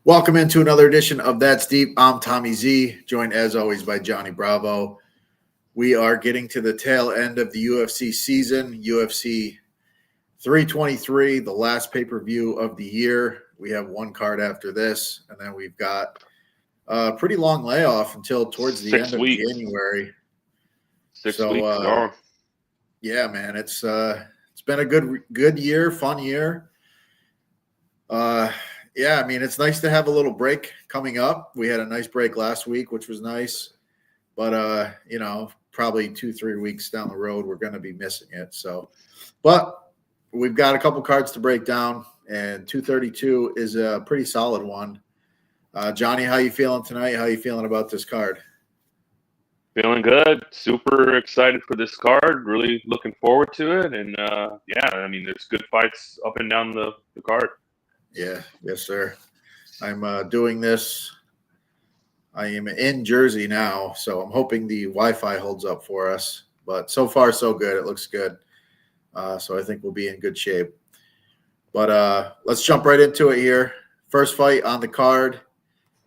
Welcome into another edition of That's Deep. I'm Tommy Z, joined as always by Johnny Bravo. We are getting to the tail end of the UFC season, UFC 323, the last pay-per-view of the year. We have one card after this, and then we've got a pretty long layoff until towards the end of January. 6 weeks long. Yeah, man, it's been a good year, fun year. Yeah, I mean, it's nice to have a little break coming up. We had a nice break last week, which was nice. But, probably 2-3 weeks down the road, we're going to be missing it. So, but we've got a couple cards to break down, and 232 is a pretty solid one. Johnny, how you feeling tonight? How you feeling about this card? Feeling good. Super excited for this card. Really looking forward to it. And, there's good fights up and down the card. Yeah, yes, sir. I'm doing this. I am in Jersey now, so I'm hoping the Wi-Fi holds up for us. But so far, so good. It looks good. So I think we'll be in good shape. But let's jump right into it here. First fight on the card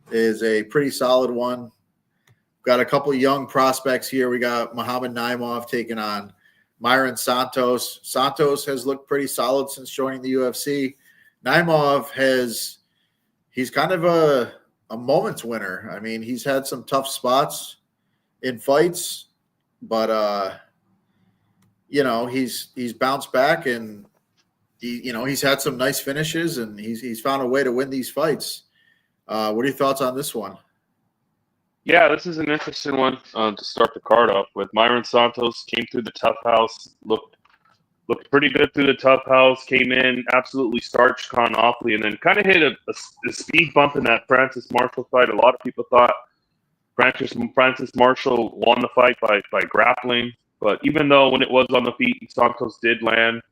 is a pretty solid one. We've got a couple of young prospects here. We got Muhammad Naimov taking on Myron Santos. Santos has looked pretty solid since joining the UFC. Naimov he's kind of a moment's winner. I mean, he's had some tough spots in fights, but he's bounced back, and he's had some nice finishes, and he's found a way to win these fights. What are your thoughts on this one? Yeah, this is an interesting one to start the card off with. Myron Santos came through the tough house, looked pretty good through the tough house, came in, absolutely starched Khan Offley, and then kind of hit a speed bump in that Francis Marshall fight. A lot of people thought Francis Marshall won the fight by grappling, but even though when it was on the feet, Santos did land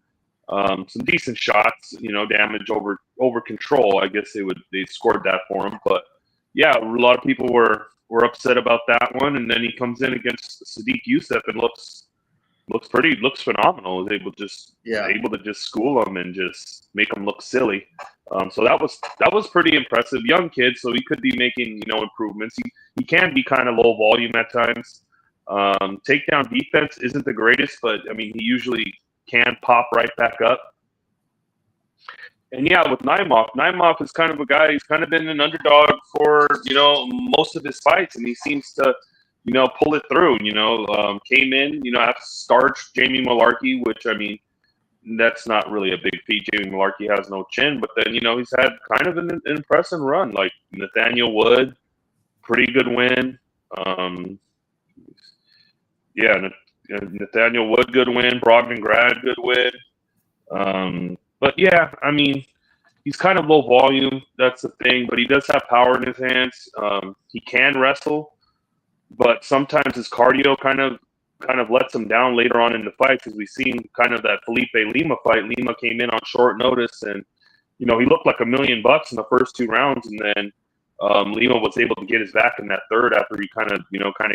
some decent shots, damage over control. I guess they scored that for him. But yeah, a lot of people were upset about that one, and then he comes in against Sadiq Youssef and looks phenomenal. Was able to just school him and just make him look silly. So that was pretty impressive. Young kid, so he could be making improvements. He can be kind of low volume at times. Takedown defense isn't the greatest, but I mean he usually can pop right back up. And yeah, with Naimov is kind of a guy. He's kind of been an underdog for most of his fights, and he seems to pull it through. Came in, after starched Jamie Malarkey, which, I mean, that's not really a big feat. Jamie Malarkey has no chin, but then, he's had kind of an impressive run. Like Nathaniel Wood, pretty good win. Nathaniel Wood, good win. Brogdon Grad, good win. But yeah, I mean, he's kind of low volume. That's the thing, but he does have power in his hands. He can wrestle. But sometimes his cardio kind of lets him down later on in the fight, because we've seen kind of that Felipe Lima fight. Lima came in on short notice, and he looked like $1 million in the first 2 rounds, and then Lima was able to get his back in that third after he kind of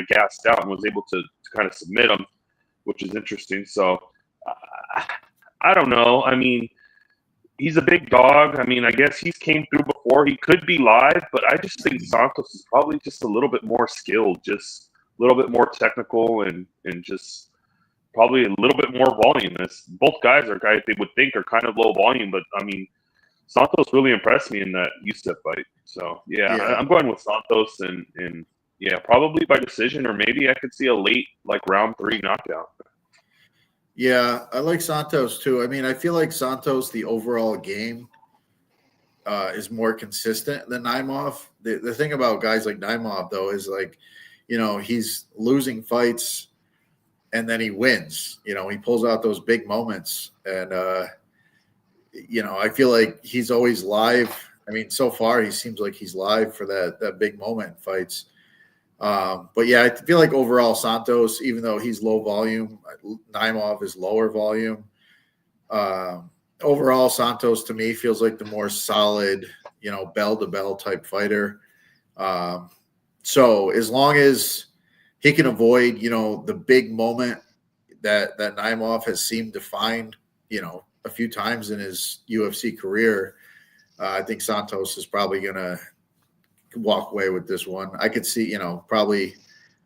gassed out and was able to kind of submit him, which is interesting. So I don't know. I mean, he's a big dog. I mean, I guess he's came through before. He could be live, but I just think Santos is probably just a little bit more skilled, just a little bit more technical, and just probably a little bit more volume. Both guys are guys they would think are kind of low volume, but I mean, Santos really impressed me in that Youssef fight. So yeah. I'm going with Santos, and yeah, probably by decision, or maybe I could see a late round 3 knockout. Yeah, I like Santos too. I mean, I feel like Santos, the overall game, is more consistent than Naimov. The thing about guys like Naimov, though, is he's losing fights and then he wins. He pulls out those big moments. And, I feel like he's always live. I mean, so far he seems like he's live for that big moment fights. But yeah, I feel like overall Santos, even though he's low volume, Naimov is lower volume. Overall, Santos to me feels like the more solid, bell-to-bell type fighter. So as long as he can avoid, the big moment that Naimov has seemed to find, a few times in his UFC career, I think Santos is probably going to walk away with this one. I could see, probably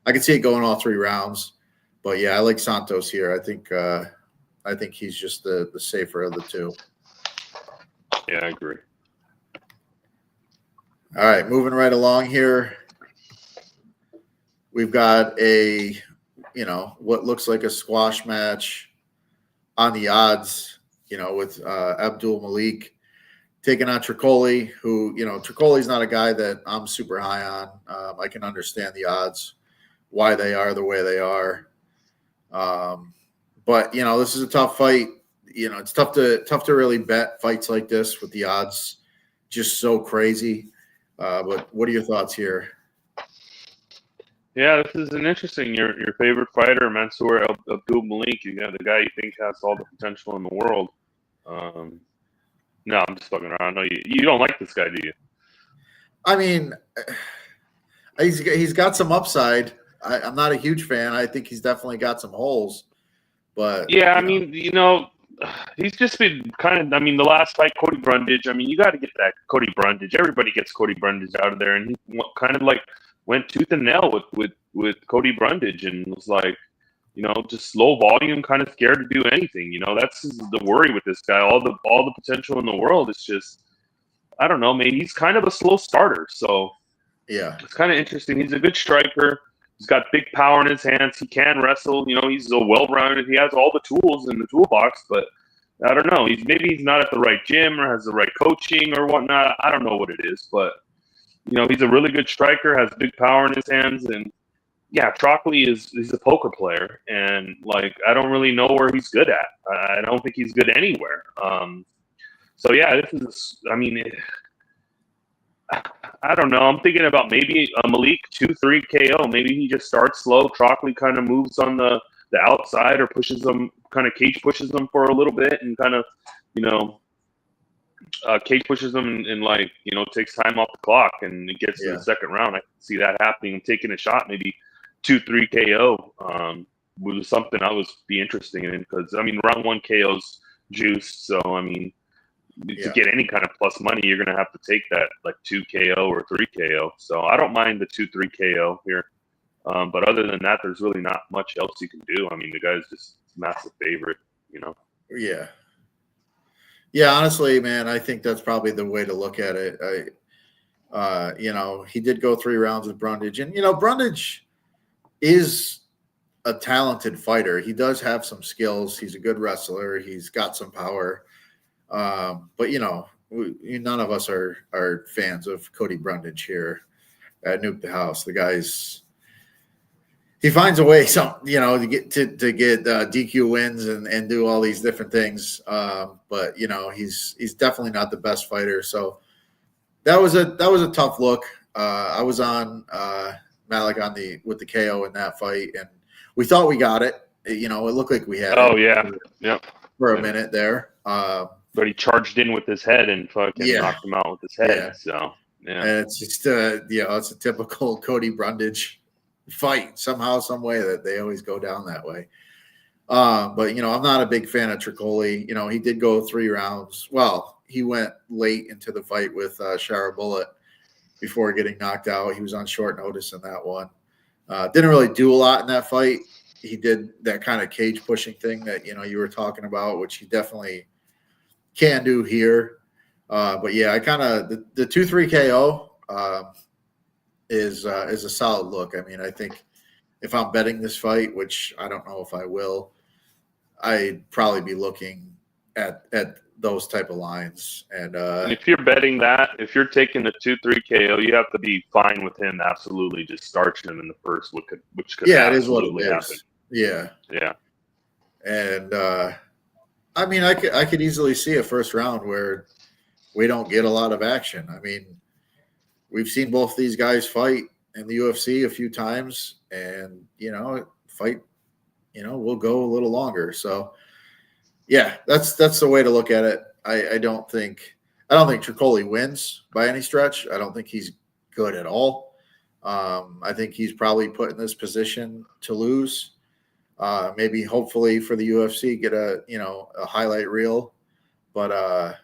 I could see it going all 3 rounds. But yeah, I like Santos here. I think he's just the safer of the two. Yeah, I agree. All right, moving right along here. We've got a, what looks like a squash match on the odds, with Abdul Malik taking on Tricoli, who, Tricoli's not a guy that I'm super high on. I can understand the odds, why they are the way they are. But, this is a tough fight. It's tough to really bet fights like this with the odds just so crazy. But what are your thoughts here? Yeah, this is an interesting. Your favorite fighter, Mansour Abdul Malik. You got the guy you think has all the potential in the world. No, I'm just fucking around. No, you don't like this guy, do you? I mean, he's got some upside. I'm not a huge fan. I think he's definitely got some holes. But yeah, I mean, he's just been kind of. I mean, the last fight, Cody Brundage. I mean, you got to get that Cody Brundage. Everybody gets Cody Brundage out of there, and he kind of like went tooth and nail with Cody Brundage, and was like, just low volume, kind of scared to do anything. That's the worry with this guy. All the potential in the world is just, I don't know, maybe he's kind of a slow starter. So yeah, it's kind of interesting. He's a good striker. He's got big power in his hands. He can wrestle. He's a well-rounded. He has all the tools in the toolbox, but I don't know. Maybe he's not at the right gym or has the right coaching or whatnot. I don't know what it is, but he's a really good striker, has big power in his hands, and yeah, Trockley he's a poker player, and like I don't really know where he's good at. I don't think he's good anywhere. So yeah, this is. I mean, I don't know. I'm thinking about maybe a Malik 2-3 KO. Maybe he just starts slow. Trockley kind of moves on the outside or pushes them, kind of cage pushes them for a little bit, and kind of cage pushes them and like takes time off the clock, and it gets to the second round. I can see that happening. And taking a shot, maybe 2-3 KO was something I was be interested in, because I mean round 1 KO's juiced, so I mean to get any kind of plus money, you're gonna have to take that like 2 KO or 3 KO. So I don't mind the 2-3 KO here, but other than that, there's really not much else you can do. I mean, the guy's just a massive favorite, Yeah. Yeah, honestly, man, I think that's probably the way to look at it. He did go 3 rounds with Brundage, and Brundage is a talented fighter. He does have some skills. He's a good wrestler. He's got some power. But none of us are fans of Cody Brundage here at Nuke the House. The guy's he finds a way to get DQ wins and do all these different things. But he's definitely not the best fighter. So that was a tough look. I was on Malik with the KO in that fight, and we thought we got it. It looked like we had it. For a minute there. But he charged in with his head and fucking knocked him out with his head. Yeah. So and it's just it's a typical Cody Brundage fight somehow, some way that they always go down that way. But I'm not a big fan of Tricoli. He did go 3 rounds. Well, he went late into the fight with Shara Bullet before getting knocked out. He was on short notice in that one. Didn't really do a lot in that fight. He did that kind of cage pushing thing that you were talking about, which he definitely can do here. But yeah, I kind of the 2-3 KO is a solid look. I mean, I think if I'm betting this fight, which I don't know if I will, I'd probably be looking at those type of lines. And if you're betting that, if you're taking the 2-3 KO, you have to be fine with him absolutely just starching him in the first, which could it is what it is. Happen. Yeah. And I mean, I could easily see a first round where we don't get a lot of action. I mean, we've seen both these guys fight in the UFC a few times, and fight, will go a little longer. So, yeah, that's the way to look at it. I don't think Tricoli wins by any stretch. I don't think he's good at all. I think he's probably put in this position to lose. Maybe hopefully for the UFC get a highlight reel, but I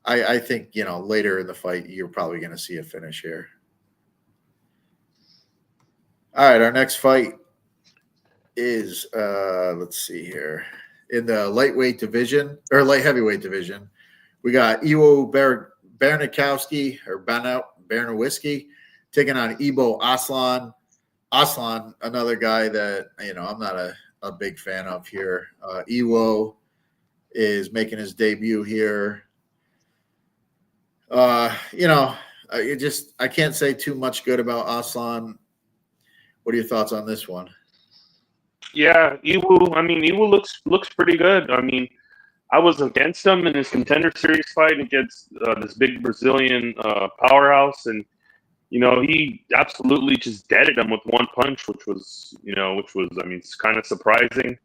I think, you know, later in the fight, you're probably going to see a finish here. All right, our next fight is, let's see here. In the lightweight division, or light heavyweight division, we got Iwo Bernikowski, or Bernowiski, taking on Ibo Aslan. Aslan, another guy that, you know, I'm not a big fan of here. Iwo is making his debut here. You know, I can't say too much good about Aslan. What are your thoughts on this one? Yeah, Iwu looks pretty good. I mean, I was against him in his Contender Series fight against this big Brazilian powerhouse, and you know, he absolutely just deaded him with one punch, which was I mean, it's kind of surprising.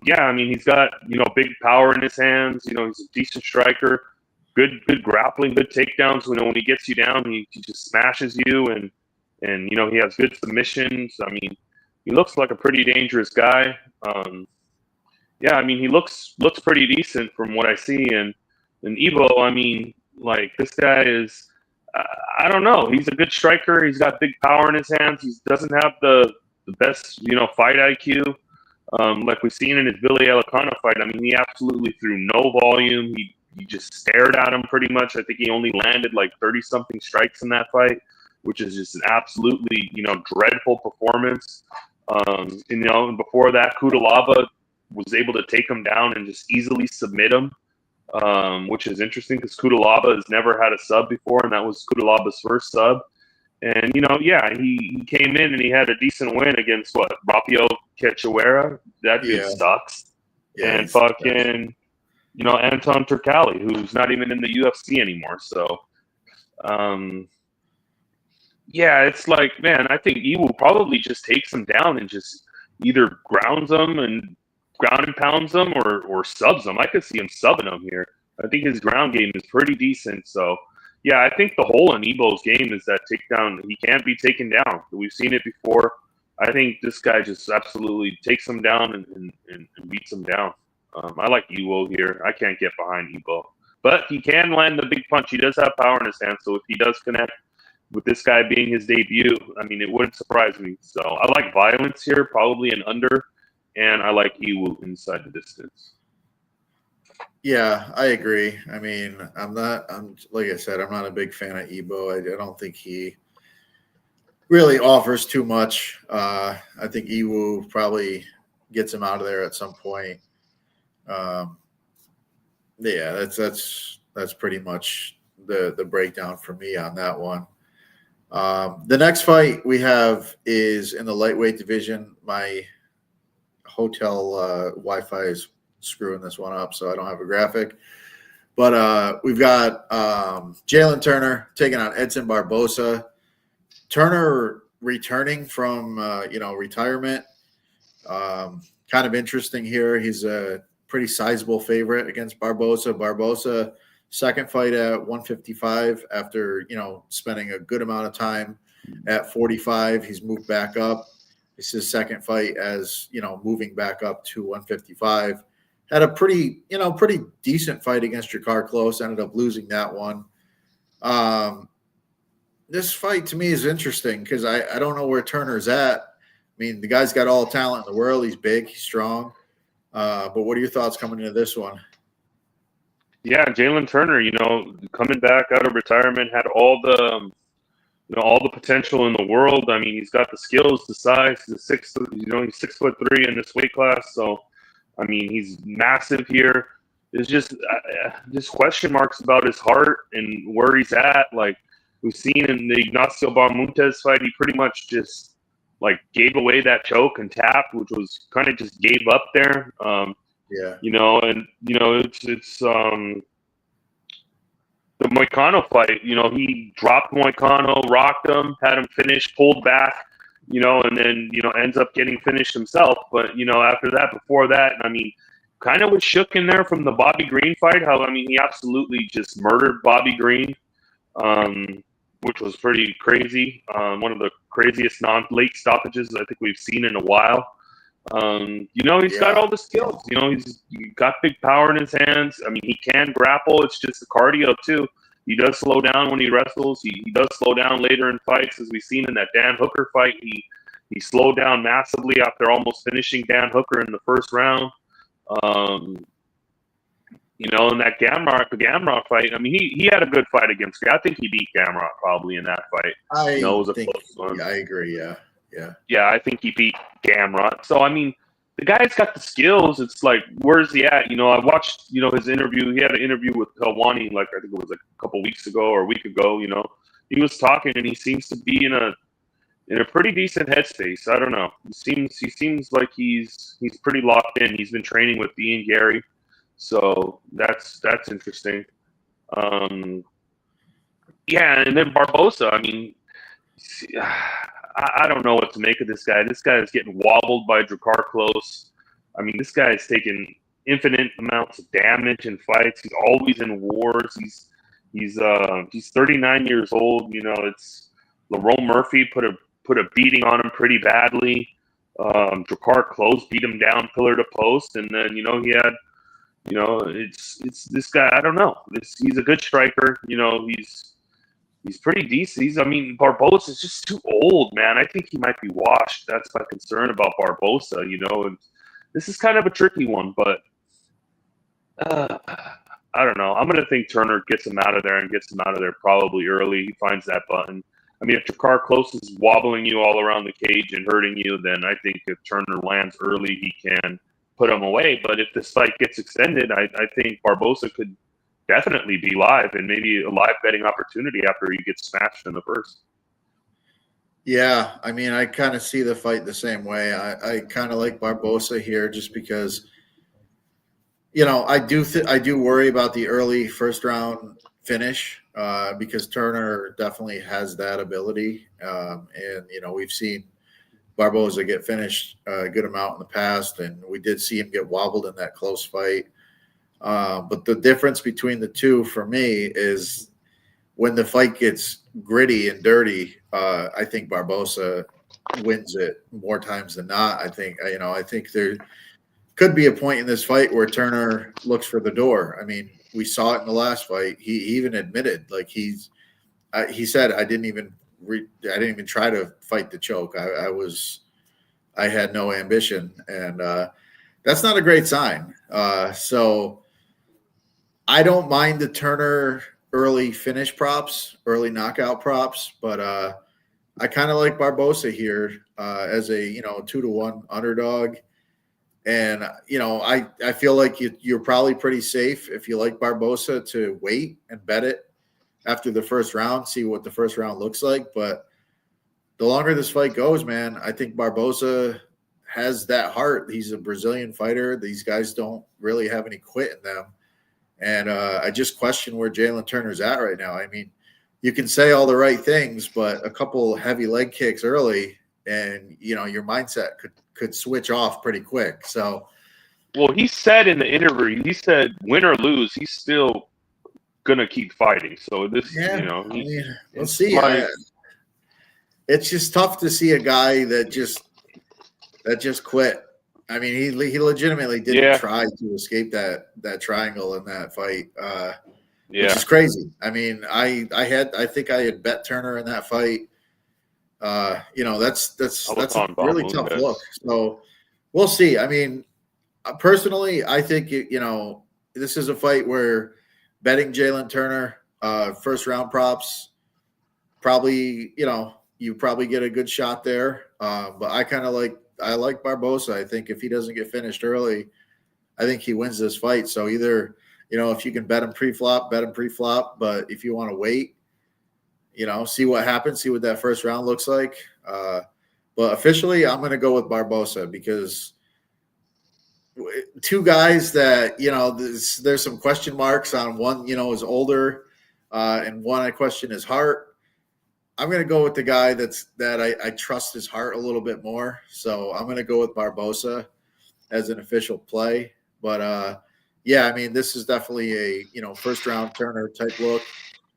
Yeah, I mean, he's got, you know, big power in his hands. You know, he's a decent striker, good grappling, good takedowns. You know, when he gets you down, he just smashes you, and you know, he has good submissions. I mean, he looks like a pretty dangerous guy. Yeah, I mean, he looks pretty decent from what I see. And Evo, I mean, like, this guy is, I don't know. He's a good striker. He's got big power in his hands. He doesn't have the best, you know, fight IQ. Like we've seen in his Billy Elicana fight. I mean, he absolutely threw no volume. He just stared at him pretty much. I think he only landed like 30-something strikes in that fight, which is just an absolutely, you know, dreadful performance. You know, and before that, Kudalaba was able to take him down and just easily submit him, which is interesting because Kudalaba has never had a sub before, and that was Kudalaba's first sub. And, you know, yeah, he came in and he had a decent win against, Rapio Cachoeira? That dude sucks. Yeah, and fucking, you know, Anton Turcali, who's not even in the UFC anymore. So, yeah, it's like, man, I think Iwu probably just takes him down and just either ground and pounds them or subs them. I could see him subbing him here. I think his ground game is pretty decent. So, yeah, I think the hole in Ebo's game is that takedown. He can't be taken down. We've seen it before. I think this guy just absolutely takes him down and beats him down. I like Iwo here. I can't get behind Ebo. But he can land the big punch. He does have power in his hands. So if he does connect with this guy being his debut, I mean, it wouldn't surprise me. So I like violence here, probably an under. And I like Iwu inside the distance. Yeah, I agree. I mean, I'm like I said, I'm not a big fan of Ebo. I don't think he really offers too much. I think Iwu probably gets him out of there at some point. Yeah, that's pretty much the breakdown for me on that one. The next fight we have is in the lightweight division. My hotel Wi-Fi is screwing this one up, so I don't have a graphic. But we've got Jalen Turner taking on Edson Barbosa. Turner returning from retirement. Kind of interesting here. He's a pretty sizable favorite against Barbosa. Barbosa, second fight at 155 after, you know, spending a good amount of time at 45. He's moved back up. This is his second fight as, you know, moving back up to 155. Had a pretty decent fight against Jakar Close. Ended up losing that one. This fight to me is interesting because I don't know where Turner's at. I mean, the guy's got all the talent in the world. He's big. He's strong. But what are your thoughts coming into this one? Yeah, Jalen Turner, you know, coming back out of retirement, had all the potential in the world. I mean, he's got the skills, the size. He's 6'3" in this weight class. So, I mean, he's massive here. There's just question marks about his heart and where he's at. Like we've seen in the Ignacio Barmontes fight, he pretty much just like gave away that choke and tapped, which was kind of just gave up there. Yeah. You know, and you know, it's the Moicano fight. You know, he dropped Moicano, rocked him, had him finish, pulled back, you know, and then, you know, ends up getting finished himself. But, you know, after that, before that, I mean, kind of was shook in there from the Bobby Green fight. He absolutely just murdered Bobby Green, which was pretty crazy. One of the craziest non-late stoppages I think we've seen in a while. He's got all the skills. He's got big power in his hands. I mean, he can grapple. It's just the cardio too. He does slow down when he wrestles. He does slow down later in fights, as we've seen in that Dan Hooker fight. He slowed down massively after almost finishing Dan Hooker in the first round. In that Gamrot fight, I mean, he had a good fight against Gary. I think he beat Gamrot probably in that fight. It was a close one. Yeah, I agree. Yeah. Yeah, I think he beat Gamrot. So, I mean, the guy's got the skills. It's like, where's he at? I watched, his interview. He had an interview with Helwani, I think it was a couple weeks ago or a week ago. He was talking, and he seems to be in a pretty decent headspace. I don't know. He seems like he's pretty locked in. He's been training with Ian Gary, so that's interesting. Yeah, and then Barbosa. I mean, I don't know what to make of this guy. This guy is getting wobbled by Drakkar Klose. I mean, this guy is taking infinite amounts of damage in fights. He's always in wars. He's 39 years old. It's Lerone Murphy put a beating on him pretty badly. Drakkar Klose beat him down pillar to post, and then he had it's this guy. I don't know. He's a good striker. He's pretty decent. Barbosa is just too old, man. I think he might be washed. That's my concern about Barbosa, and this is kind of a tricky one, but I don't know. I'm going to think Turner gets him out of there and gets him out of there probably early. He finds that button. I mean, if Drakkar Klose is wobbling you all around the cage and hurting you, then I think if Turner lands early, he can put him away. But if this fight gets extended, I think Barbosa could definitely be live and maybe a live betting opportunity after he gets smashed in the first. Yeah, I mean, I kind of see the fight the same way. I kind of like Barbosa here just because, I do worry about the early first round finish because Turner definitely has that ability. And we've seen Barbosa get finished a good amount in the past, and we did see him get wobbled in that close fight. But the difference between the two for me is when the fight gets gritty and dirty, I think Barbosa wins it more times than not. I think there could be a point in this fight where Turner looks for the door. I mean, we saw it in the last fight. He even admitted, he said, I didn't even try to fight the choke. I had no ambition, and that's not a great sign. So I don't mind the Turner early finish props, early knockout props, but I kind of like Barbosa here as a 2-1 underdog. And I feel like you're probably pretty safe if you like Barbosa to wait and bet it after the first round, see what the first round looks like. But the longer this fight goes, man, I think Barbosa has that heart. He's a Brazilian fighter. These guys don't really have any quit in them. And I just question where Jalen Turner's at right now. I mean, you can say all the right things, but a couple heavy leg kicks early and, your mindset could switch off pretty quick. So, well, he said in the interview, win or lose, he's still going to keep fighting. So this, we'll see. It's just tough to see a guy that just quit. I mean, he legitimately didn't try to escape that triangle in that fight, which is crazy. I mean, I think I had bet Turner in that fight. That's a really tough look. So we'll see. I mean, personally, I think this is a fight where betting Jalen Turner first round props probably you probably get a good shot there. But I like Barbosa. I think if he doesn't get finished early, I think he wins this fight. So either, if you can bet him pre-flop, bet him pre-flop. But if you want to wait, see what happens, see what that first round looks like. But officially, I'm going to go with Barbosa because two guys that, there's some question marks on. One, is older, and one I question his heart. I'm going to go with the guy that I trust his heart a little bit more. So I'm going to go with Barbosa as an official play. But, I mean, this is definitely a, first round Turner type look.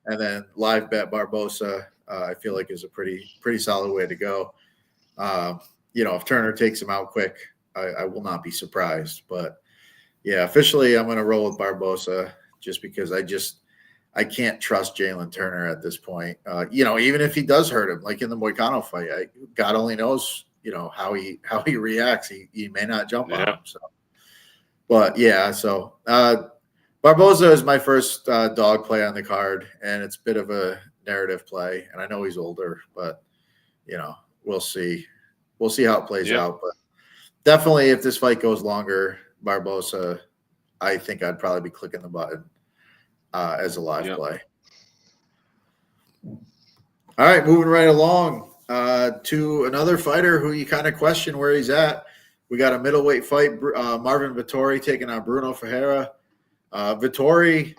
And then live bet Barbosa, I feel like is a pretty solid way to go. If Turner takes him out quick, I will not be surprised. But yeah, officially, I'm going to roll with Barbosa just because I can't trust Jalen Turner at this point. Even if he does hurt him, like in the Moicano fight, God only knows, how he reacts. He may not jump on him. So, but yeah, so Barbosa is my first dog play on the card, and it's a bit of a narrative play. And I know he's older, but we'll see. We'll see how it plays out. But definitely, if this fight goes longer, Barbosa, I think I'd probably be clicking the button as a live play. All right, moving right along to another fighter who you kind of question where he's at. We got a middleweight fight, Marvin Vettori taking on Bruno Ferreira. Vettori,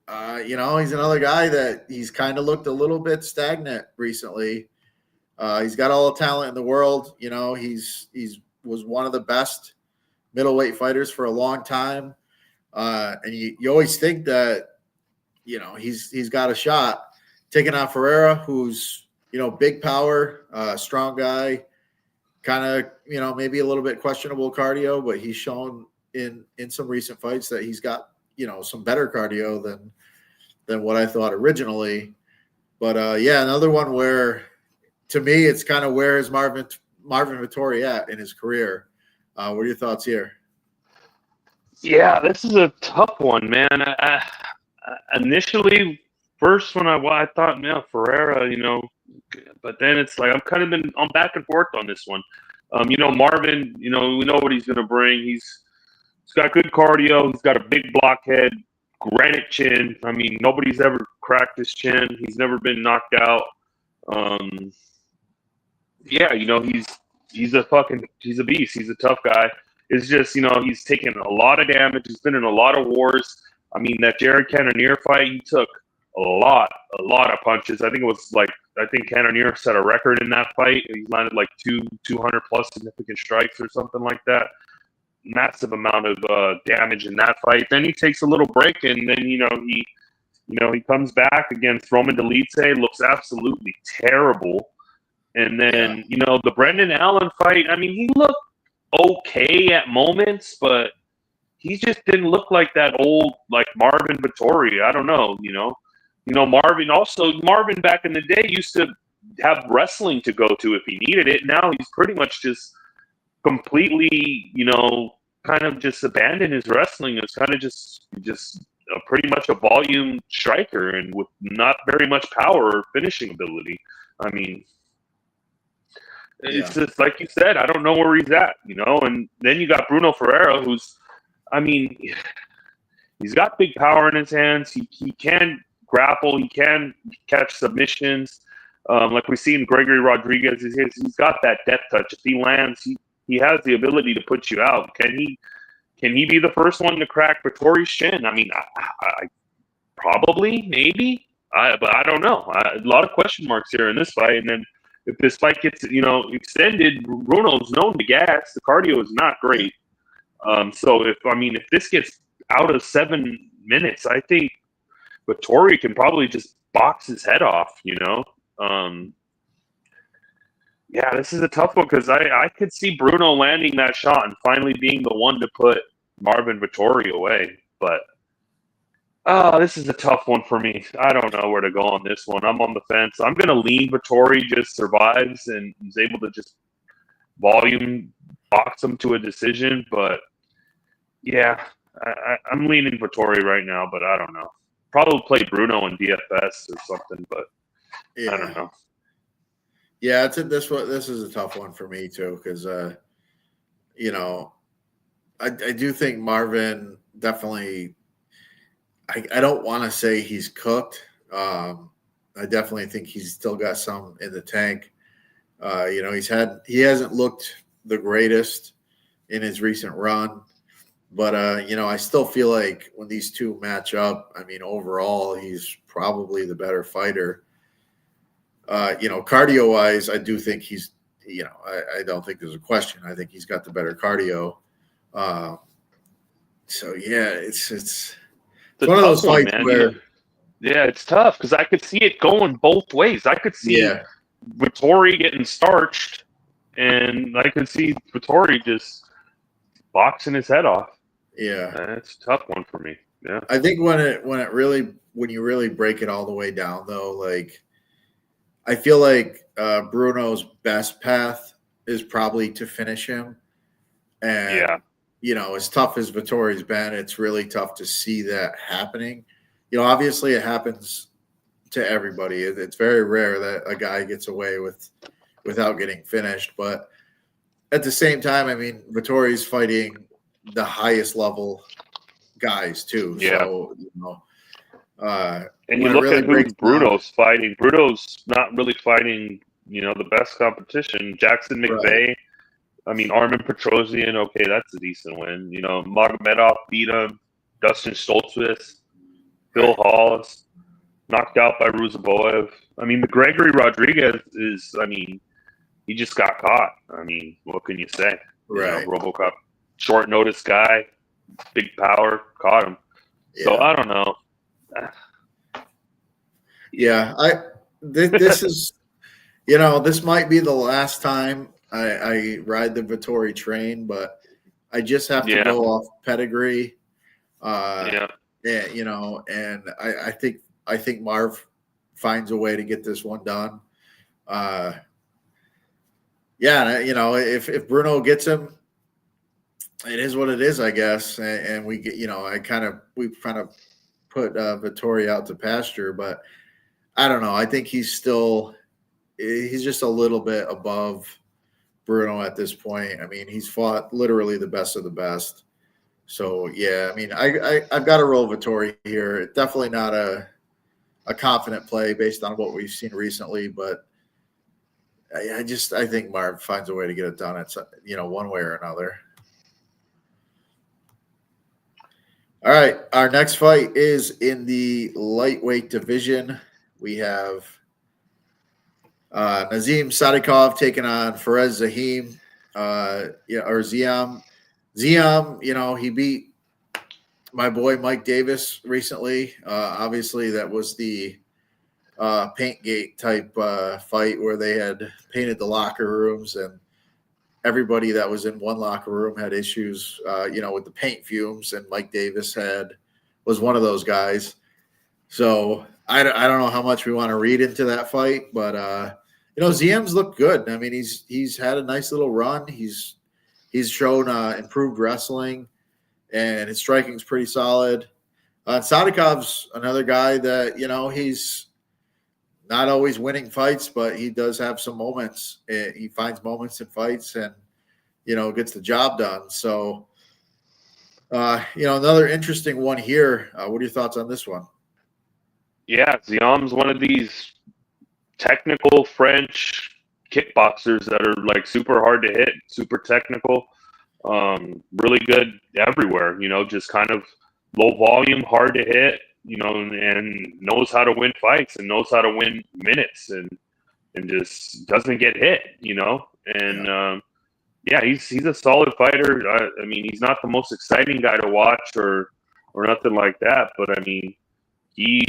he's another guy that he's kind of looked a little bit stagnant recently. He's got all the talent in the world. He's was one of the best middleweight fighters for a long time. And you always think that, he's got a shot. Taking on Ferreira, who's, big power, strong guy, kind of, maybe a little bit questionable cardio, but he's shown in some recent fights that he's got, some better cardio than what I thought originally. But another one where, to me, it's kind of where is Marvin Vettori at in his career? What are your thoughts here? Yeah, this is a tough one, man. Initially, first when I thought, Ferreira, but then it's like I'm back and forth on this one. Marvin, we know what he's going to bring. He's got good cardio. He's got a big blockhead, granite chin. I mean, nobody's ever cracked his chin. He's never been knocked out. He's a beast. He's a tough guy. It's just, he's taken a lot of damage. He's been in a lot of wars. I mean, that Jared Cannonier fight, he took a lot of punches. I think Cannonier set a record in that fight. He landed like 200 plus significant strikes or something like that. Massive amount of damage in that fight. Then he takes a little break, and then he comes back against Roman Dolidze, looks absolutely terrible. And then the Brendan Allen fight. I mean, he looked okay at moments, but he just didn't look like that old Marvin Vettori. I don't know. Marvin back in the day used to have wrestling to go to if he needed it. Now he's pretty much just completely, kind of just abandoned his wrestling. It's kind of just pretty much a volume striker and with not very much power or finishing ability. I mean, it's just like you said, I don't know where he's at, and then you got Bruno Ferreira, who's, I mean, he's got big power in his hands. He can grapple. He can catch submissions. Like we see in Gregory Rodriguez, he's got that death touch. If he lands, he has the ability to put you out. Can he be the first one to crack Vettori's chin? I mean, I probably, maybe, but I don't know. A lot of question marks here in this fight. And then if this fight gets, extended, Bruno's known to gas. The cardio is not great. So if this gets out of 7 minutes, I think Vettori can probably just box his head off, this is a tough one because I could see Bruno landing that shot and finally being the one to put Marvin Vettori away. But this is a tough one for me. I don't know where to go on this one. I'm on the fence. I'm going to lean Vettori just survives and he's able to just volume box him to a decision. But yeah, I'm leaning Vettori right now, but I don't know. Probably play Bruno in DFS or something, but I don't know. Yeah, this is a tough one for me too, because I do think Marvin definitely. I don't want to say he's cooked. I definitely think he's still got some in the tank. He hasn't looked the greatest in his recent run, but I still feel like when these two match up, I mean, overall, he's probably the better fighter. Cardio wise, I do think he's, I don't think there's a question. I think he's got the better cardio. It's one of those fights where, it's tough because I could see it going both ways. I could see Vettori getting starched, and I could see Vettori just boxing his head off. Yeah, That's a tough one for me. Yeah, I think when you really break it all the way down, though, like I feel like Bruno's best path is probably to finish him, and yeah, as tough as Vittori's been, it's really tough to see that happening. Obviously, it happens to everybody. It's very rare that a guy gets away without getting finished, but at the same time, I mean, Vittori's fighting the highest level guys too. yeah. So, And you when it look really at who breaks down, Bruno's fighting. Bruno's not really fighting, the best competition. Jackson McVeigh. right. I mean, Armin Petrosian. Okay, that's a decent win. Magomedov beat him. Dustin Stoltzfus, Phil Right. Hawes, knocked out by Ruzaboev. I mean, Gregory Rodriguez is. I mean, he just got caught. I mean, what can you say? Right. RoboCop, short notice guy, big power, caught him. Yeah. So I don't know. Yeah, this is, this might be the last time I ride the Vittori train, but I just have to go off pedigree. Yeah. And and I think Marv finds a way to get this one done. If Bruno gets him, it is what it is, I guess. And we get, we've kind of put Vittori out to pasture, but I don't know. I think he's just a little bit above Bruno at this point. I mean, he's fought literally the best of the best. So yeah, I mean, I've got to roll Vittori here. Definitely not a confident play based on what we've seen recently, but I think Marv finds a way to get it done. It's one way or another. All right, our next fight is in the lightweight division. We have Nazim Sadikov taking on Fares Zahim, or Ziam. Ziam, he beat my boy Mike Davis recently. Obviously, that was the Paintgate type fight where they had painted the locker rooms, and everybody that was in one locker room had issues, with the paint fumes, and Mike Davis was one of those guys. So I don't know how much we want to read into that fight, but Ziem's looked good. I mean, he's had a nice little run. He's shown improved wrestling, and his striking's pretty solid. Sadikov's another guy that he's not always winning fights, but he does have some moments. He finds moments in fights, and gets the job done. So another interesting one here. What are your thoughts on this one? Yeah, Ziam's one of these technical French kickboxers that are like super hard to hit, super technical, really good everywhere, just kind of low volume, hard to hit, and knows how to win fights and knows how to win minutes and just doesn't get hit, and he's a solid fighter. I mean, he's not the most exciting guy to watch or nothing like that, but I mean, he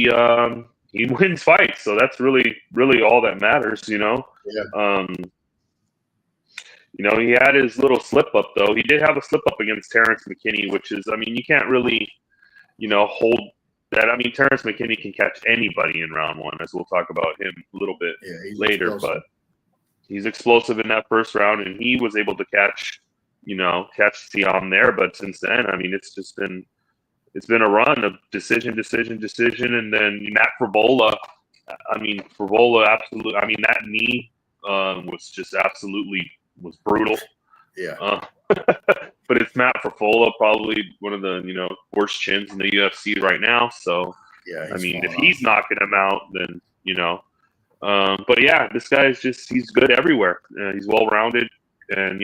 wins fights, so that's really, really all that matters, Yeah. He had his little slip up though. He did have a slip up against Terrence McKinney, which is, I mean, you can't really, hold that. I mean, Terrence McKinney can catch anybody in round one, as we'll talk about him a little bit later. Explosive. But he's explosive in that first round, and he was able to catch Siam there. But since then, I mean, it's been a run of decision, and then Matt Frivola. I mean, Frivola absolutely. I mean, that knee was just absolutely brutal. Yeah. But it's Matt Frivola, probably one of the worst chins in the UFC right now. So yeah, I mean, if he's knocking him out, then but yeah, this guy is he's good everywhere. He's well rounded, and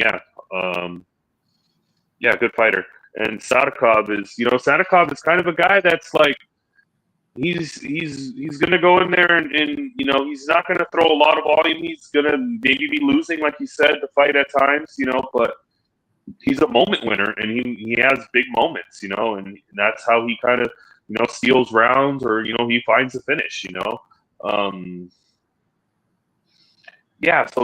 good fighter. And Sadikov is kind of a guy that's like he's gonna go in there and he's not gonna throw a lot of volume. He's gonna maybe be losing, like you said, the fight at times, but he's a moment winner, and he has big moments, and that's how he kind of steals rounds, or he finds a finish, so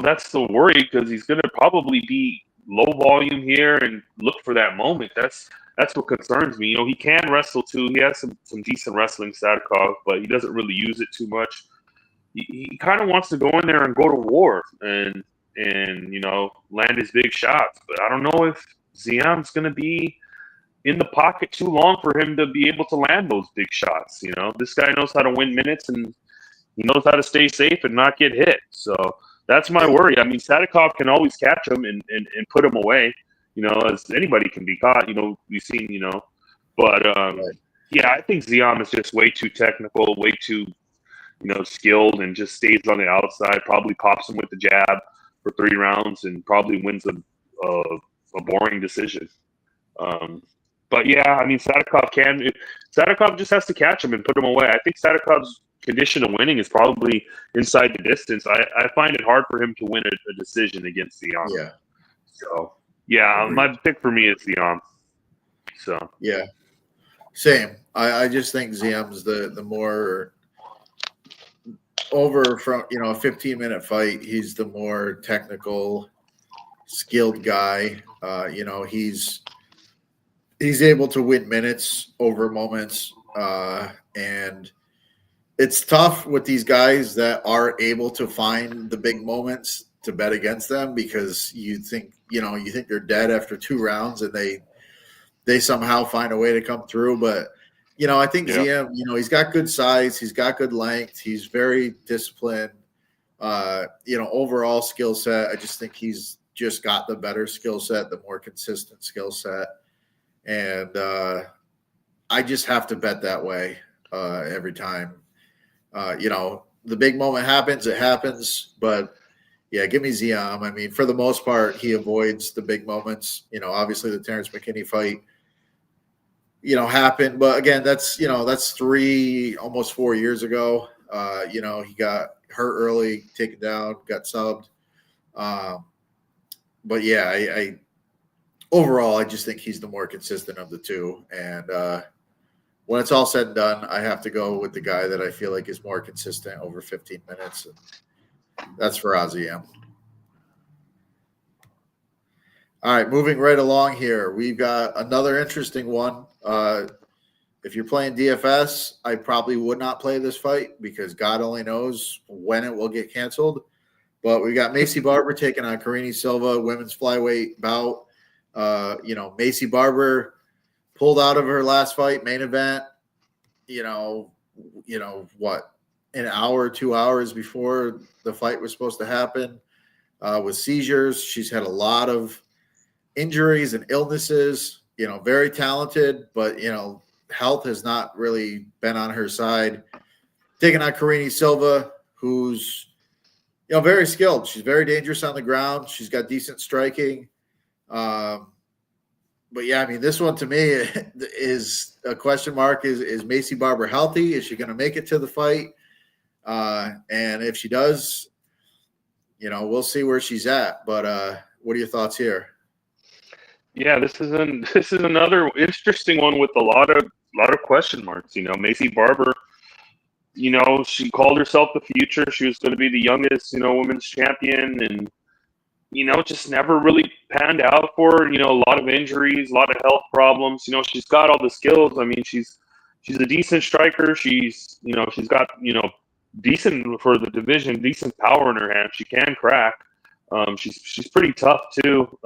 that's the worry, because he's gonna probably be low volume here and look for that moment. That's what concerns me. He can wrestle too. He has some decent wrestling, Sadikov, but he doesn't really use it too much. He kind of wants to go in there and go to war and land his big shots. But I don't know if Ziam's going to be in the pocket too long for him to be able to land those big shots. This guy knows how to win minutes, and he knows how to stay safe and not get hit. So that's my worry. I mean, Sadikov can always catch him and put him away, as anybody can be caught, we've seen, But, yeah, I think Ziam is just way too technical, way too, skilled, and just stays on the outside, probably pops him with the jab for 3 rounds and probably wins a boring decision. But, yeah, I mean, Sadikov just has to catch him and put him away. I think Sadikov's condition of winning is probably inside the distance. I find it hard for him to win a decision against Ziam. Yeah. So, yeah, my pick for me is Ziam. So. Yeah. Same. I just think Ziam's the more over from, a 15-minute fight. He's the more technical, skilled guy. He's able to win minutes over moments. And it's tough with these guys that are able to find the big moments to bet against them, because you think they're dead after 2 rounds and they somehow find a way to come through. But, I think Ziam, he's got good size. He's got good length. He's very disciplined. Overall skill set, I just think he's just got the better skill set, the more consistent skill set. And I just have to bet that way every time. The big moment happens, it happens. But, yeah, give me Ziam. I mean, for the most part, he avoids the big moments. Obviously the Terrence McKinney fight, happened. But, again, that's 3, almost 4 years ago. He got hurt early, taken down, got subbed. But, yeah, overall, I just think he's the more consistent of the two. And when it's all said and done, I have to go with the guy that I feel like is more consistent over 15 minutes. And that's for Ziam. All right, moving right along here. We've got another interesting one. If you're playing DFS, I probably would not play this fight because God only knows when it will get canceled. But we got Macy Barber taking on Karine Silva, women's flyweight bout. Macy Barber pulled out of her last fight, main event, an hour, 2 hours before the fight was supposed to happen, with seizures. She's had a lot of injuries and illnesses, very talented, but, health has not really been on her side. Taking on Karine Silva, who's, very skilled. She's very dangerous on the ground. She's got decent striking. But yeah, I mean, this one to me is a question mark. Is Macy Barber healthy? Is she going to make it to the fight? And if she does, we'll see where she's at. But what are your thoughts here? Yeah, this is another interesting one with a lot of question marks. Macy Barber, she called herself the future. She was going to be the youngest, women's champion, and just never really panned out for her. A lot of injuries, a lot of health problems. She's got all the skills. I mean, she's a decent striker. She's got decent for the division, decent power in her hand. She can crack. She's pretty tough too.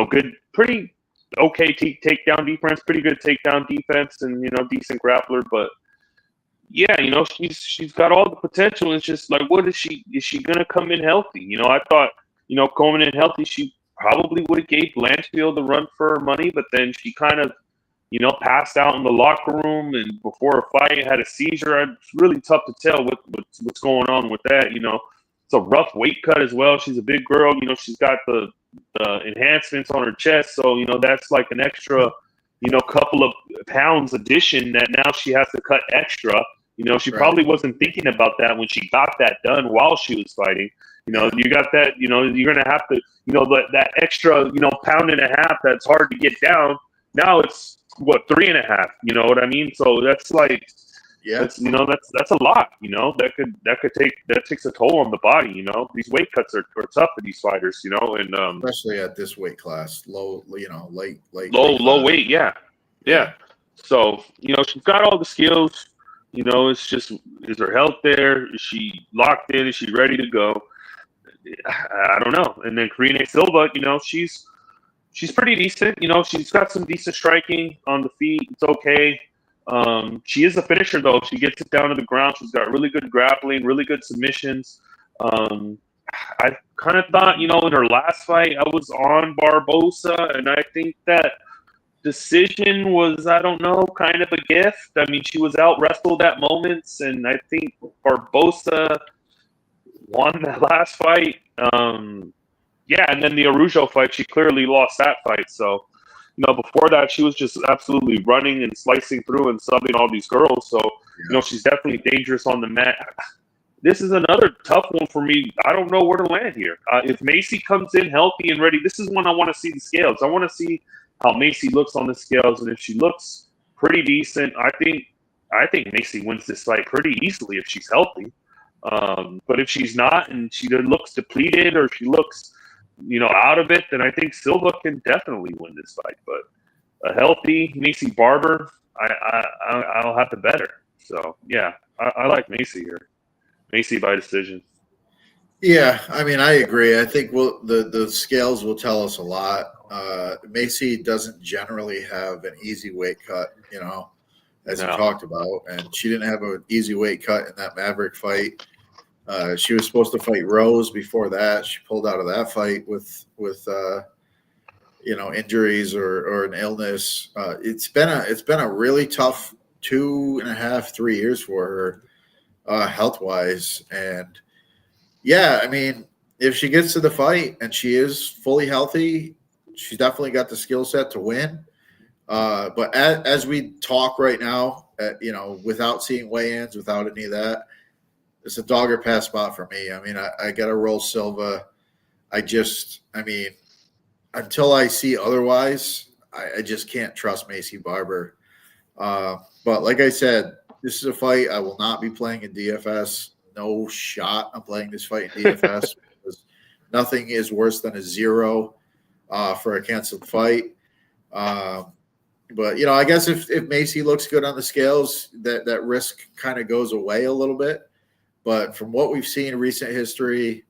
Good, pretty okay takedown defense, pretty good takedown defense, and decent grappler. But yeah, she's got all the potential. It's just like, what is she? Is she gonna come in healthy? I thought, coming in healthy, she probably would have gave Blanchfield the run for her money, but then she kind of, passed out in the locker room, and before a fight had a seizure. It's really tough to tell what's going on with that. It's a rough weight cut as well. She's a big girl. She's got the enhancements on her chest, so that's like an extra, couple of pounds addition that now she has to cut extra. She probably wasn't thinking about that when she got that done while she was fighting. You got that, you're going to have to, that extra, pound and a half that's hard to get down. Now it's, 3.5, you know what I mean? So that's like, Yeah. That's a lot. That takes a toll on the body. These weight cuts are tough for these fighters. And Especially at this weight class, low, late low weight class. weight. Yeah. So she's got all the skills. It's just, is her health there? Is she locked in? Is she ready to go? I don't know. And then Karine Silva, she's pretty decent. She's got some decent striking on the feet. It's okay. She is a finisher, though. She gets it down to the ground. She's got really good grappling, really good submissions. I kind of thought, in her last fight, I was on Barbosa, and I think that decision was, I don't know, kind of a gift. I mean, she was out wrestled at moments, and I think Barbosa won that last fight. Yeah, and then the Araujo fight, she clearly lost that fight. So, before that, she was just absolutely running and slicing through and subbing all these girls. So, she's definitely dangerous on the mat. This is another tough one for me. I don't know where to land here. If Macy comes in healthy and ready, this is when I want to see the scales. I want to see how Macy looks on the scales, and if she looks pretty decent, I think Macy wins this fight pretty easily if she's healthy. But if she's not, and she looks depleted, or she looks out of it, then I think Silva can definitely win this fight. But a healthy Macy Barber, I'll have to bet her. So yeah, I like Macy here. Macy by decision. Yeah, I mean, I agree. I think the scales will tell us a lot. Macy doesn't generally have an easy weight cut, as you talked about, and she didn't have an easy weight cut in that Maverick fight. She was supposed to fight Rose before that. She pulled out of that fight with injuries or an illness. It's been a really tough 2.5, 3 years for her, health wise. And yeah, I mean, if she gets to the fight and she is fully healthy, she's definitely got the skill set to win. But as we talk right now, without seeing weigh-ins, without any of that, it's a dog or pass spot for me. I mean, I got to roll Silva. Until I see otherwise, I just can't trust Macy Barber. But like I said, this is a fight I will not be playing in DFS. No shot I'm playing this fight in DFS because nothing is worse than a 0 for a canceled fight. But, I guess if Macy looks good on the scales, that risk kind of goes away a little bit. But from what we've seen in recent history,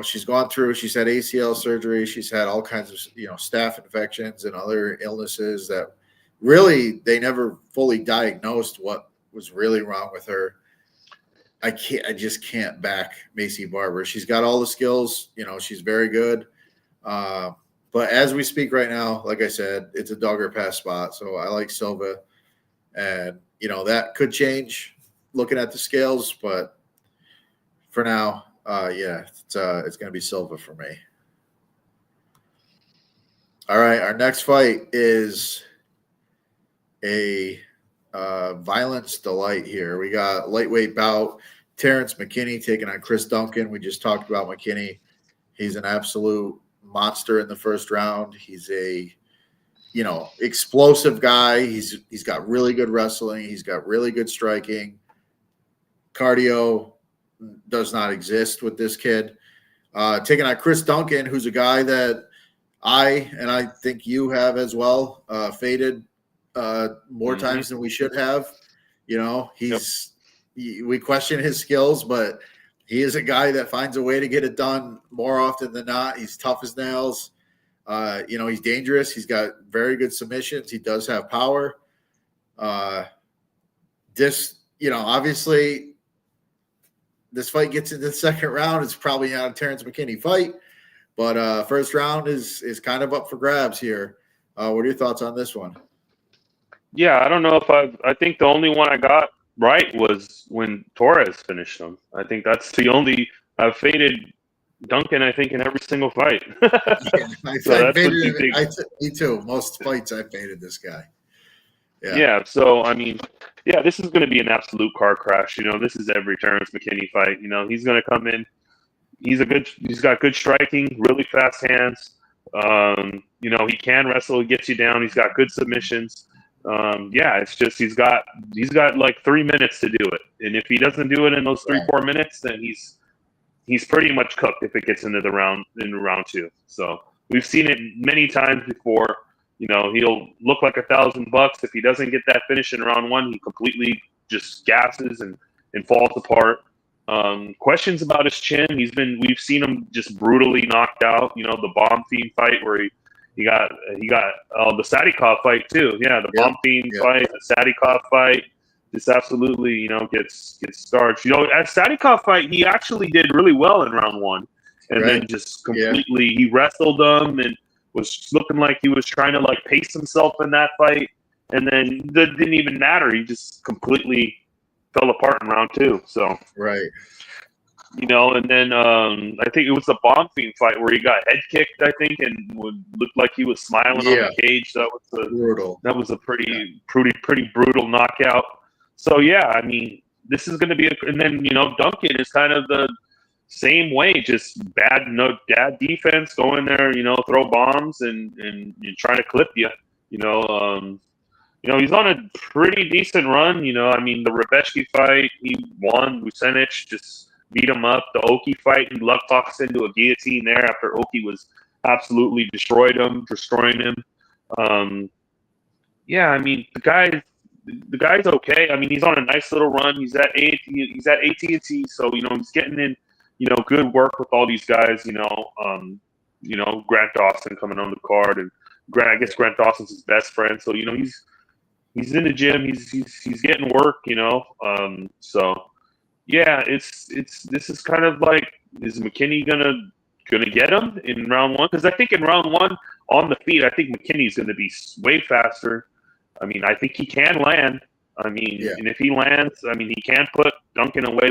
she's gone through, she's had ACL surgery. She's had all kinds of, staph infections and other illnesses that really they never fully diagnosed what was really wrong with her. I just can't back Macy Barber. She's got all the skills, she's very good. But as we speak right now, like I said, it's a dog or pass spot. So I like Silva, and that could change looking at the scales, but for now, it's going to be Silva for me. All right, our next fight is a violence delight here. We got lightweight bout, Terrence McKinney taking on Chris Duncan. We just talked about McKinney. He's an absolute monster in the first round. He's a explosive guy. He's got really good wrestling. He's got really good striking. Cardio does not exist with this kid. Taking on Chris Duncan, who's a guy that I think you have as well, faded more times than we should have. We question his skills, but he is a guy that finds a way to get it done more often than not. He's tough as nails. He's dangerous. He's got very good submissions. He does have power. Obviously, this fight gets into the second round. It's probably not a Terrence McKinney fight, but first round is kind of up for grabs here. What are your thoughts on this one? Yeah, I don't know if I think the only one I got right was when Torres finished him. I think that's the only I've faded Duncan, I think, in every single fight. Me too. Most fights I faded this guy. Yeah. So I mean, this is going to be an absolute car crash. This is every Terrence McKinney fight. He's going to come in. He's got good striking, really fast hands. He can wrestle. He gets you down. He's got good submissions. Yeah, it's just he's got like 3 minutes to do it, and if he doesn't do it in those 3-4 minutes, then he's pretty much cooked if it gets into round 2. So we've seen it many times before. You know, he'll look like $1,000 if he doesn't get that finish in round 1. He completely just gasses and falls apart. Questions about his chin. We've seen him just brutally knocked out. You know, the Bomb Fiend fight where he got the Sadikov fight too. Yeah, the Bomb Fiend fight, the Sadikov fight. Just absolutely, you know, gets starched. You know, at Sadikov fight, he actually did really well in round 1, and then just completely he wrestled him and was looking like he was trying to like pace himself in that fight, and then that didn't even matter. He just completely fell apart in round 2. So you know, and then I think it was the Bomb Fiend fight where he got head kicked, I think, and would look like he was smiling on the cage. That was brutal. That was a pretty brutal knockout. So yeah, I mean, this is going to be and then, you know, Duncan is kind of the same way, just bad defense, go in there, you know, throw bombs and try to clip you. You know, he's on a pretty decent run. You know, I mean, the Rebeshki fight, he won. Vucenic just beat him up. The Oki fight, he luck talks into a guillotine there after Oki was absolutely destroying him. Yeah, I mean, the guy's okay. I mean, he's on a nice little run. He's at AT&T, so, you know, he's getting in, you know, good work with all these guys. You know, Grant Dawson coming on the card, and I guess Grant Dawson's his best friend. So, you know, he's in the gym. He's getting work. You know, so yeah, this is kind of like, is McKinney gonna get him in round 1? Because I think in round 1 on the feet, I think McKinney's gonna be way faster. I mean, I think he can land. I mean, and if he lands, I mean, he can put Duncan away.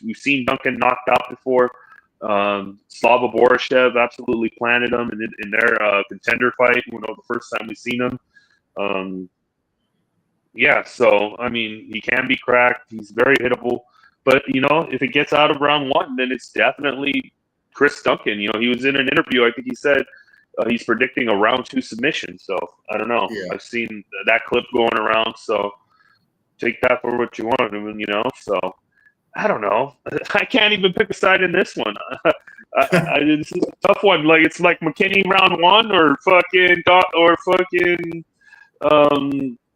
We've seen Duncan knocked out before. Slava Borishev absolutely planted him in their contender fight. You know, the first time we seen him. Yeah, so I mean, he can be cracked. He's very hittable. But you know, if it gets out of round 1, then it's definitely Chris Duncan. You know, he was in an interview. I think he said he's predicting a round 2 submission. So I don't know. I've seen that clip going around. So take that for what you want. You know, so I don't know. I can't even pick a side in this one. This is a tough one. Like, it's like McKinney round 1 or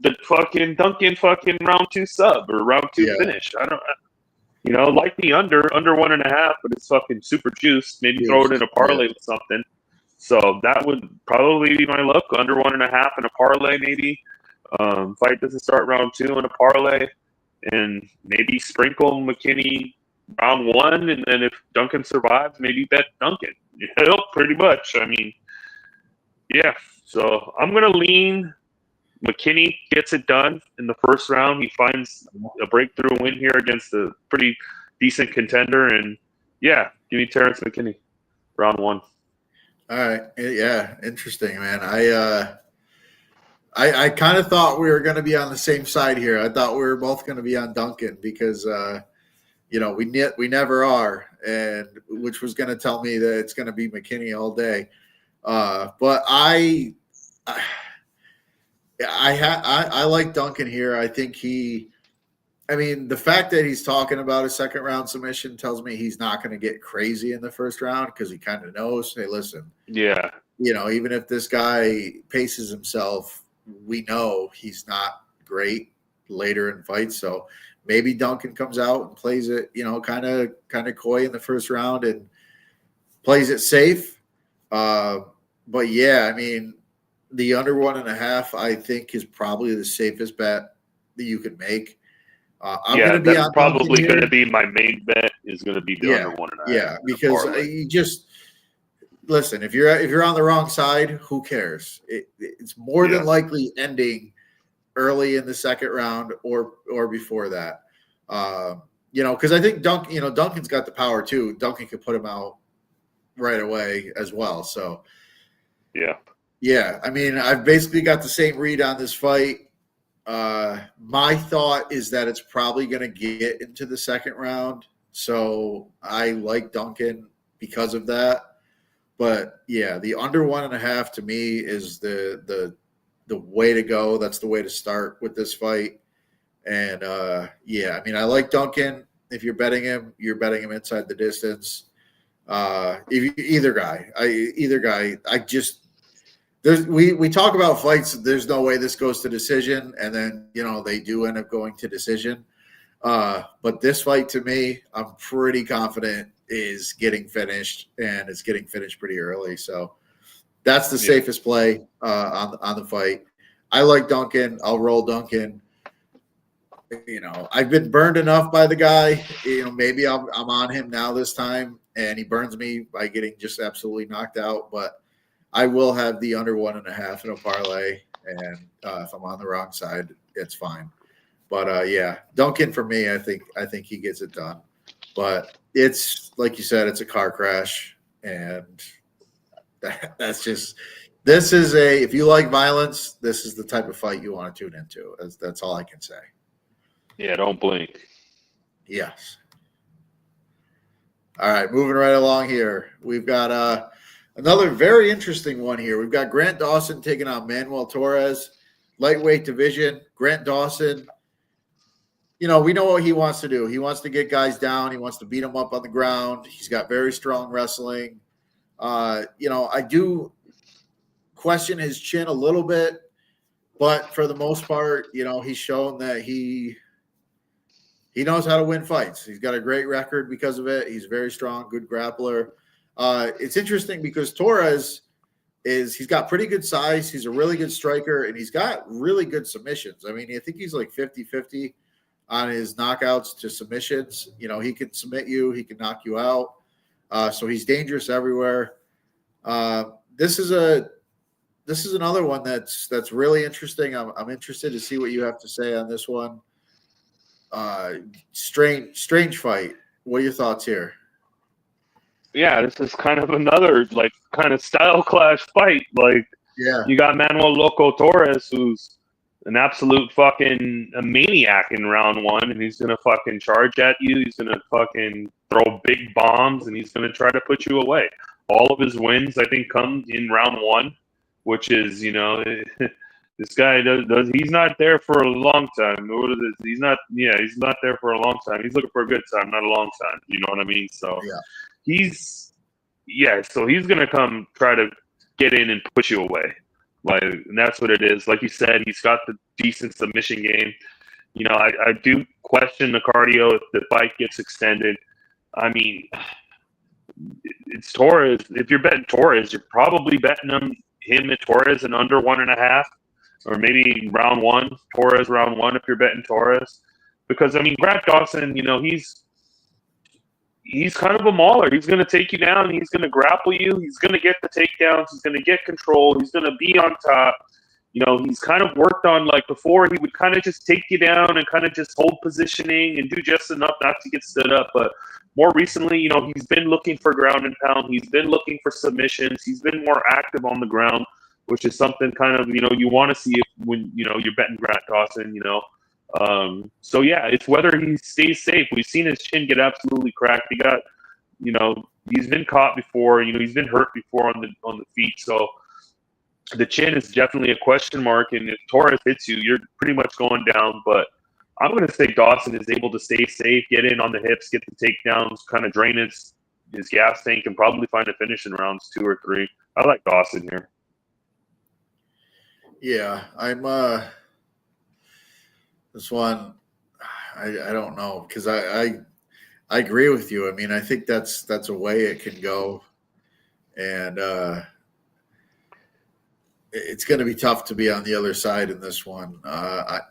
the fucking Duncan fucking round 2 sub or round 2 finish. I don't. You know, like the under 1.5, but it's fucking super juiced. Maybe throw it in a parlay with something. So that would probably be my look. Under 1.5 in a parlay, maybe. Fight doesn't start round 2 in a parlay, and maybe sprinkle McKinney round 1, and then if Duncan survives, maybe bet Duncan. You know, pretty much. I mean, yeah. So I'm gonna lean McKinney gets it done in the first round. He finds a breakthrough win here against a pretty decent contender, and yeah, give me Terrence McKinney, round 1. All right, yeah, interesting, man. I kind of thought we were going to be on the same side here. I thought we were both going to be on Duncan because you know, we never are, and which was going to tell me that it's going to be McKinney all day. But I like Duncan here. I think the fact that he's talking about a second round submission tells me he's not going to get crazy in the first round because he kind of knows, hey, listen, you know, even if this guy paces himself, we know he's not great later in fights. So maybe Duncan comes out and plays it, you know, kind of coy in the first round and plays it safe. But yeah, I mean, the under 1.5, I think, is probably the safest bet that you could make. I'm going to be that's probably going to be my main bet. Is going to be the under 1.5. Yeah, because you just listen. If you're on the wrong side, who cares? It's more than likely ending early in the second round or before that. You know, because I think Duncan's got the power too. Duncan could put him out right away as well. So yeah, I mean, I've basically got the same read on this fight. My thought is that it's probably going to get into the second round. So I like Duncan because of that. But yeah, the under 1.5 to me is the the way to go. That's the way to start with this fight. And yeah, I mean, I like Duncan. If you're betting him inside the distance. Either guy. We talk about fights. There's no way this goes to decision, and then they do end up going to decision. But this fight, to me, I'm pretty confident is getting finished, and it's getting finished pretty early. So that's the safest play on the fight. I like Duncan. I'll roll Duncan. I've been burned enough by the guy. Maybe I'm on him now this time, and he burns me by getting just absolutely knocked out. But I will have the under 1.5 in a parlay, and if I'm on the wrong side, it's fine. But yeah, Duncan for me, I think he gets it done. But it's like you said, it's a car crash, and that's just. This is if you like violence, this is the type of fight you want to tune into. That's all I can say. Yeah, don't blink. Yes. All right, moving right along here. We've got another very interesting one here. We've got Grant Dawson taking on Manuel Torres, lightweight division. Grant Dawson, we know what he wants to do. He wants to get guys down. He wants to beat them up on the ground. He's got very strong wrestling. I do question his chin a little bit, but for the most part, he's shown that he knows how to win fights. He's got a great record because of it. He's very strong, good grappler. It's interesting because Torres he's got pretty good size. He's a really good striker, and he's got really good submissions. I mean, I think he's like 50-50 on his knockouts to submissions. He can submit you. He can knock you out. So he's dangerous everywhere. This is another one that's really interesting. I'm interested to see what you have to say on this one. Strange fight. What are your thoughts here? Yeah, this is kind of another kind of style clash fight. You got Manuel Loco Torres, who's an absolute fucking maniac in round one, and he's gonna fucking charge at you. He's gonna fucking throw big bombs, and he's gonna try to put you away. All of his wins, I think, come in round one, which is this guy does he's not there for a long time. He's not there for a long time. He's looking for a good time, not a long time. You know what I mean? So he's gonna come try to get in and put you away. And that's what it is. Like you said, he's got the decent submission game. I do question the cardio if the fight gets extended. I mean, it's Torres. If you're betting Torres, you're probably betting him and Torres in under 1.5. Or maybe round one, Torres round one if you're betting Torres. Because, I mean, Grant Dawson, he's kind of a mauler. He's going to take you down. He's going to grapple you. He's going to get the takedowns. He's going to get control. He's going to be on top. He's kind of worked on, before, he would kind of just take you down and kind of just hold positioning and do just enough not to get stood up. But more recently, he's been looking for ground and pound. He's been looking for submissions. He's been more active on the ground, which is something kind of, you want to see when, you're betting Grant Dawson, So, yeah, it's whether he stays safe. We've seen his chin get absolutely cracked. He got, he's been caught before. He's been hurt before on the feet. So the chin is definitely a question mark. And if Torres hits you, you're pretty much going down. But I'm going to say Dawson is able to stay safe, get in on the hips, get the takedowns, kind of drain his gas tank, and probably find a finish in rounds 2 or 3. I like Dawson here. Yeah, I'm this one I don't know, because I agree with you. I mean, I think that's a way it can go, and it's going to be tough to be on the other side in this one. I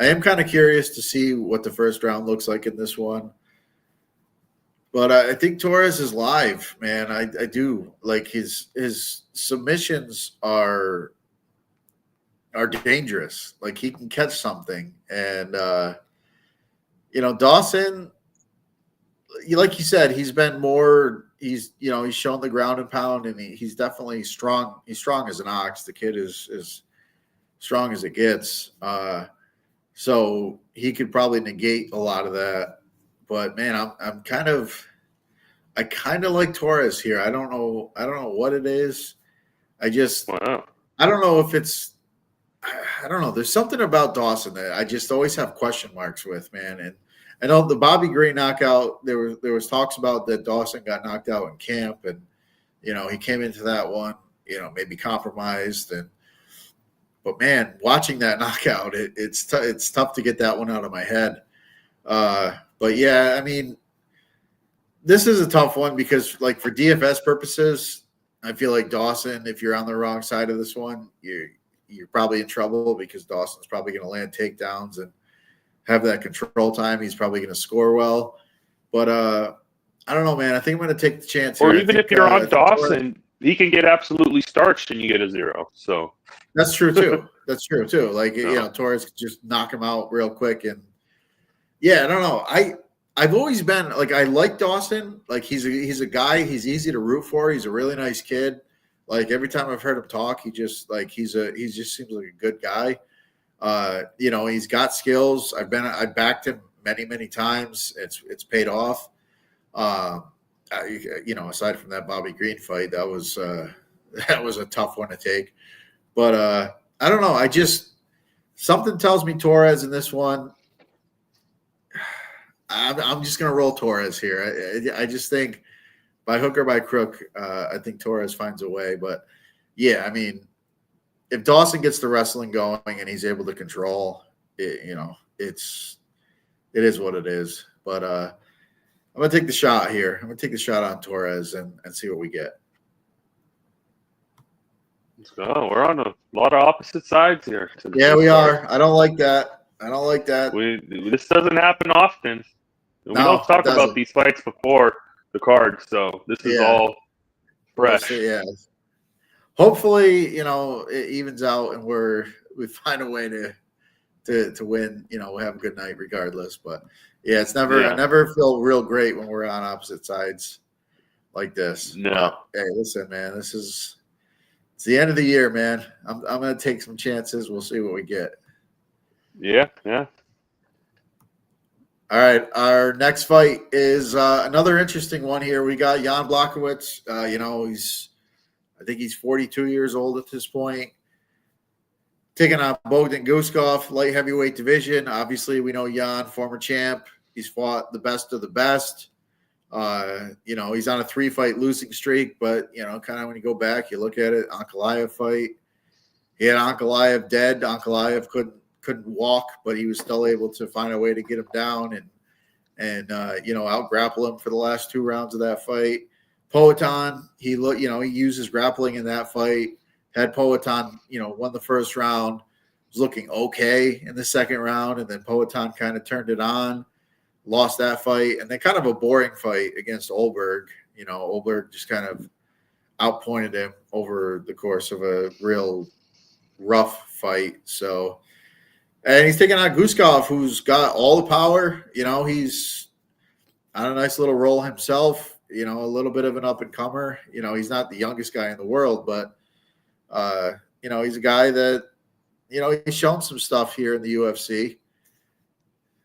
am kind of curious to see what the first round looks like in this one, but I think Torres is live, man. I do like his submissions are dangerous. Like, he can catch something. And, Dawson, like you said, he's been more, he's shown the ground and pound, and he's definitely strong. He's strong as an ox. The kid is strong as it gets. So he could probably negate a lot of that. But man, I kind of like Torres here. I don't know what it is. I don't know if it's, I don't know. There's something about Dawson that I just always have question marks with, man. And I know the Bobby Green knockout. There was talks about that Dawson got knocked out in camp, and he came into that one, maybe compromised, but man, watching that knockout, it's tough to get that one out of my head. But yeah, I mean, this is a tough one because, like, for DFS purposes, I feel like Dawson, if you're on the wrong side of this one, you're probably in trouble because Dawson's probably going to land takedowns and have that control time. He's probably going to score well. But I don't know, man. I think I'm going to take the chance here. Or even if you're on Dawson, he can get absolutely starched and you get a 0. So that's true too. That's true too. Like, Torres could just knock him out real quick. And yeah, I don't know. I've always been like, I like Dawson. Like, he's a guy. He's easy to root for. He's a really nice kid. Like, every time I've heard him talk, he just seems like a good guy. He's got skills. I backed him many, many times. It's paid off. Aside from that Bobby Green fight, that was a tough one to take. But I don't know. Something tells me Torres in this one. I'm just gonna roll Torres here. I just think by hook or by crook, I think Torres finds a way. But yeah, I mean, if Dawson gets the wrestling going and he's able to control it, it is what it is. But I'm gonna take the shot here. I'm gonna take the shot on Torres and see what we get. Let's go. We're on a lot of opposite sides here. Yeah, we are. I don't like that. This doesn't happen often. We don't talk about these fights before the card, so this is all fresh. Yeah. Hopefully, it evens out and we find a way to win. We'll have a good night regardless. But yeah, I never feel real great when we're on opposite sides like this. No. But, hey, listen, man, it's the end of the year, man. I'm gonna take some chances. We'll see what we get. Yeah. All right, our next fight is another interesting one here. We got Jan Blachowicz. I think he's 42 years old at this point. Taking on Bogdan Guskov, light heavyweight division. Obviously, we know Jan, former champ. He's fought the best of the best. He's on a 3-fight losing streak, but, kind of when you go back, you look at it, Ankalaev fight. He had Ankalaev dead. Ankalaev couldn't walk, but he was still able to find a way to get him down and out grapple him for the last 2 rounds of that fight. Poatan, he used his grappling in that fight. Had Poatan, won the first round, was looking okay in the second round, and then Poatan kind of turned it on, lost that fight, and then kind of a boring fight against Olberg. Olberg just kind of outpointed him over the course of a real rough fight. So, and he's taking on Guskov, who's got all the power. He's on a nice little roll himself. A little bit of an up-and-comer. He's not the youngest guy in the world, but, he's a guy that, he's shown some stuff here in the UFC.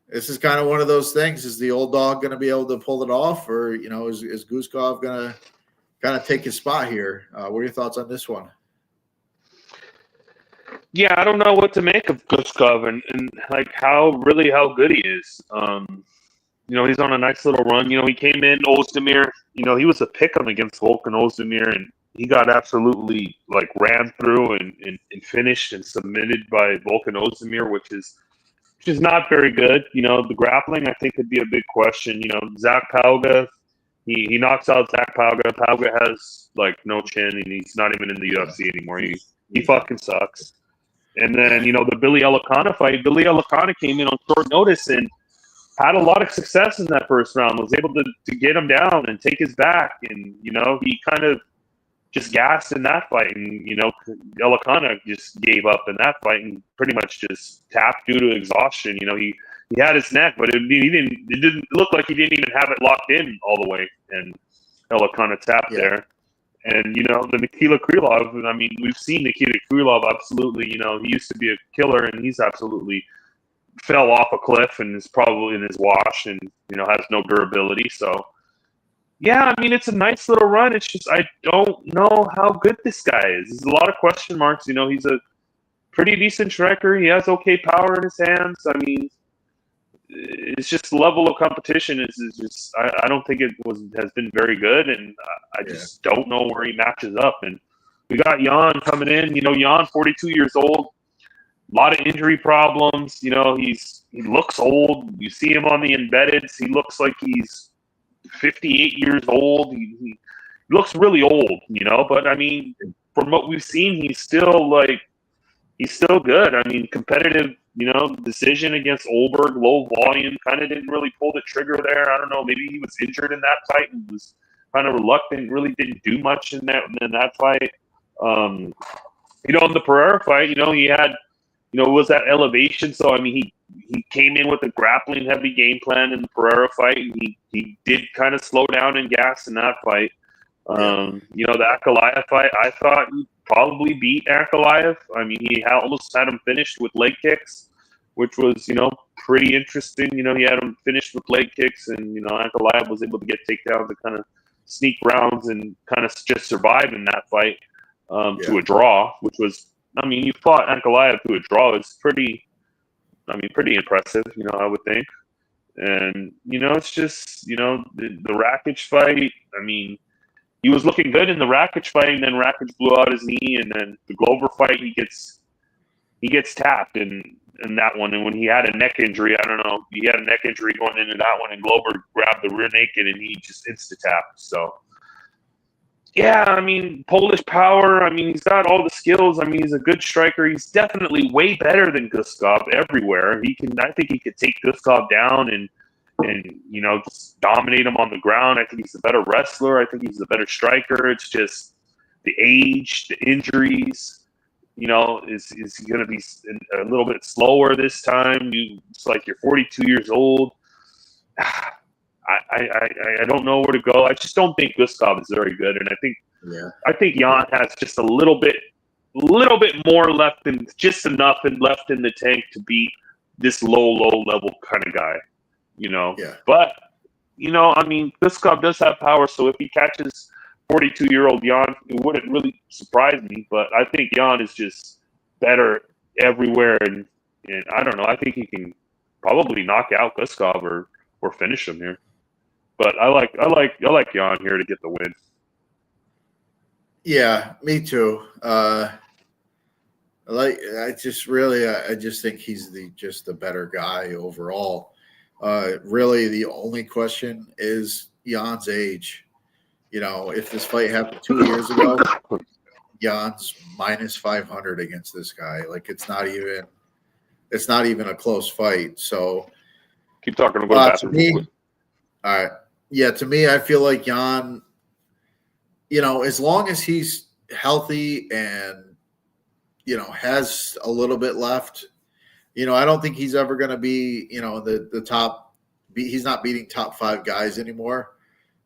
This is kind of one of those things. Is the old dog going to be able to pull it off, or, is Guskov going to kind of take his spot here? What are your thoughts on this one? Yeah, I don't know what to make of Guskov and like how good he is. He's on a nice little run. He came in Ozdemir. He was a pick'em against Volkan Ozdemir, and he got absolutely ran through and finished and submitted by Volkan Ozdemir, which is not very good. The grappling I think could be a big question. Zach Pauga, he knocks out Zach Pauga. Pauga has no chin, and he's not even in the UFC anymore. He fucking sucks. And then the Billy Elikana fight. Billy Elikana came in on short notice and had a lot of success in that first round, was able to get him down and take his back. And, he kind of just gassed in that fight. And, Elikana just gave up in that fight and pretty much just tapped due to exhaustion. He had his neck, but it didn't look like he didn't even have it locked in all the way. And Elikana tapped there. And, the Nikita Krylov, I mean, we've seen Nikita Krylov absolutely, he used to be a killer, and he's absolutely fell off a cliff and is probably in his wash and, has no durability. So, yeah, I mean, it's a nice little run. It's just I don't know how good this guy is. There's a lot of question marks. He's a pretty decent striker. He has okay power in his hands. I mean, it's just the level of competition is just I don't think it has been very good, and I just don't know where he matches up. And we got Yan coming in. You know, Yan, 42 years old, a lot of injury problems. You know, he looks old. You see him on the embeddeds. He looks like he's 58 years old. He looks really old, you know. But I mean, from what we've seen, he's still good. I mean, competitive, you know, decision against Olberg, low volume, kind of didn't really pull the trigger there. I don't know. Maybe he was injured in that fight and was kind of reluctant, really didn't do much in that fight. You know, in the Pereira fight, you know, he had, you know, was that elevation. So, I mean, he came in with a grappling heavy game plan in the Pereira fight, and he did kind of slow down and gas in that fight. You know, the Ankalaev fight, I thought he probably beat Ankalaev. I mean, he almost had him finished with leg kicks, which was, you know, pretty interesting. You know, he had him finished with leg kicks, and, you know, Ankalaev was able to get takedowns and kind of sneak rounds and kind of just survive in that fight to a draw, which was, I mean, you fought Ankalaev to a draw. It's pretty impressive, you know, I would think. And, you know, it's just, you know, the Rakic fight, I mean, he was looking good in the Rakic fight, and then Rakic blew out his knee, and then the Glover fight, he gets tapped in that one. And when he had a neck injury, I don't know, he had a neck injury going into that one, and Glover grabbed the rear naked, and he just insta-tapped. So, yeah, I mean, Polish power, I mean, he's got all the skills. I mean, he's a good striker. He's definitely way better than Guskov everywhere. I think he could take Guskov down and you know, just dominate him on the ground. I think he's a better wrestler. I think he's a better striker. It's just the age, the injuries, you know, is he going to be a little bit slower this time? It's like you're 42 years old. I don't know where to go. I just don't think Guskov is very good, and I think Yan has just a little bit more left, and just enough and left in the tank to beat this low level kind of guy. You know, but, you know, I mean, Guskov does have power, so if he catches 42-year-old Yan, it wouldn't really surprise me. But I think Yan is just better everywhere, and I don't know. I think he can probably knock out Guskov or finish him here. But I like Yan here to get the win. Yeah, me too. I just think he's just the better guy overall. Really, the only question is Jan's age. You know, if this fight happened 2 years ago, Jan's minus 500 against this guy. Like, it's not even a close fight. So keep talking about to me. All right, yeah. To me, I feel like Yan, you know, as long as he's healthy and, you know, has a little bit left. You know, I don't think he's ever going to be, you know, the top. He's not beating top 5 guys anymore.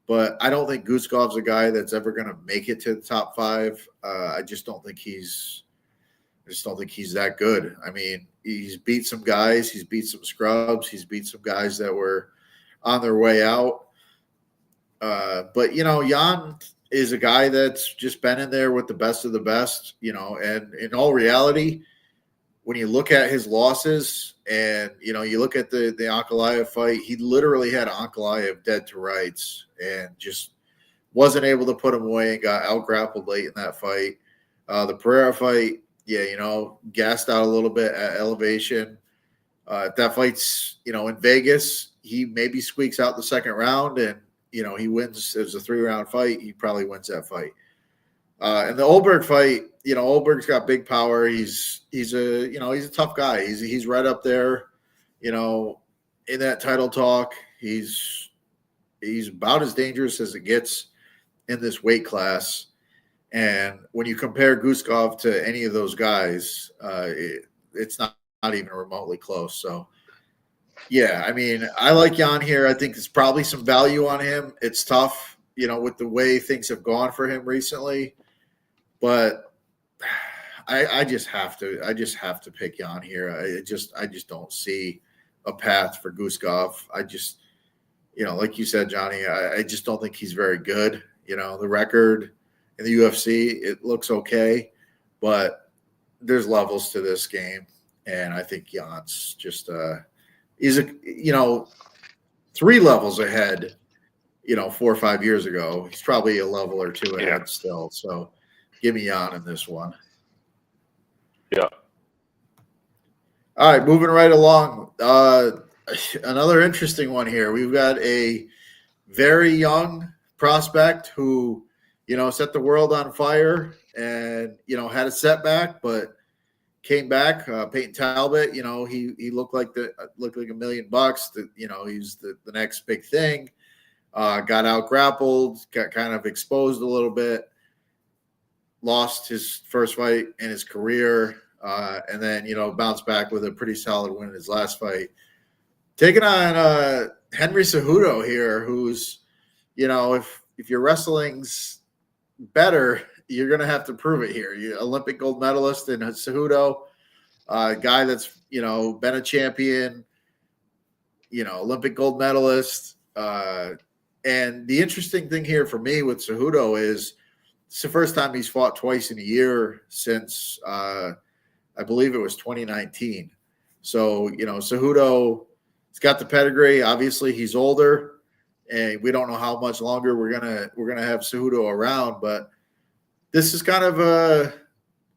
But I don't think Guskov's a guy that's ever going to make it to the top 5. I just don't think he's that good. I mean, he's beat some guys. He's beat some scrubs. He's beat some guys that were on their way out. But, you know, Yan is a guy that's just been in there with the best of the best, you know, and in all reality, when you look at his losses and, you know, you look at the Ankalaev fight, he literally had Ankalaev dead to rights and just wasn't able to put him away and got out-grappled late in that fight. The Pereira fight, yeah, you know, gassed out a little bit at elevation. If that fight's, you know, in Vegas, he maybe squeaks out the second round and, you know, he wins. It was a 3-round fight. He probably wins that fight. And the Olberg fight, you know, Olberg's got big power. He's a tough guy. He's right up there, you know, in that title talk. He's about as dangerous as it gets in this weight class. And when you compare Guskov to any of those guys, it's not even remotely close. So, yeah, I mean, I like Yan here. I think there's probably some value on him. It's tough, you know, with the way things have gone for him recently. But I just have to pick Yan here. I just don't see a path for Guskov. I just, you know, like you said, Johnny, I just don't think he's very good. You know, the record in the UFC, it looks okay, but there's levels to this game, and I think Jan's just he's 3 levels ahead. 4 or 5 years ago, he's probably a level or 2 ahead still. So give me Jan in this one. Yeah. All right, moving right along. Another interesting one here. We've got a very young prospect who, set the world on fire and, had a setback, but came back. Peyton Talbot, he looked like $1 million. He's the next big thing. Got out grappled, got kind of exposed a little bit, lost his first fight in his career, and then, bounced back with a pretty solid win in his last fight. Taking on Henry Cejudo here, who's, if your wrestling's better, you're going to have to prove it here. You're Olympic gold medalist in Cejudo, guy that's, been a champion, Olympic gold medalist. And the interesting thing here for me with Cejudo is it's the first time he's fought twice in a year since I believe it was 2019. So, Cejudo, he's got the pedigree. Obviously, he's older, and we don't know how much longer we're gonna have Cejudo around. But this is kind of a,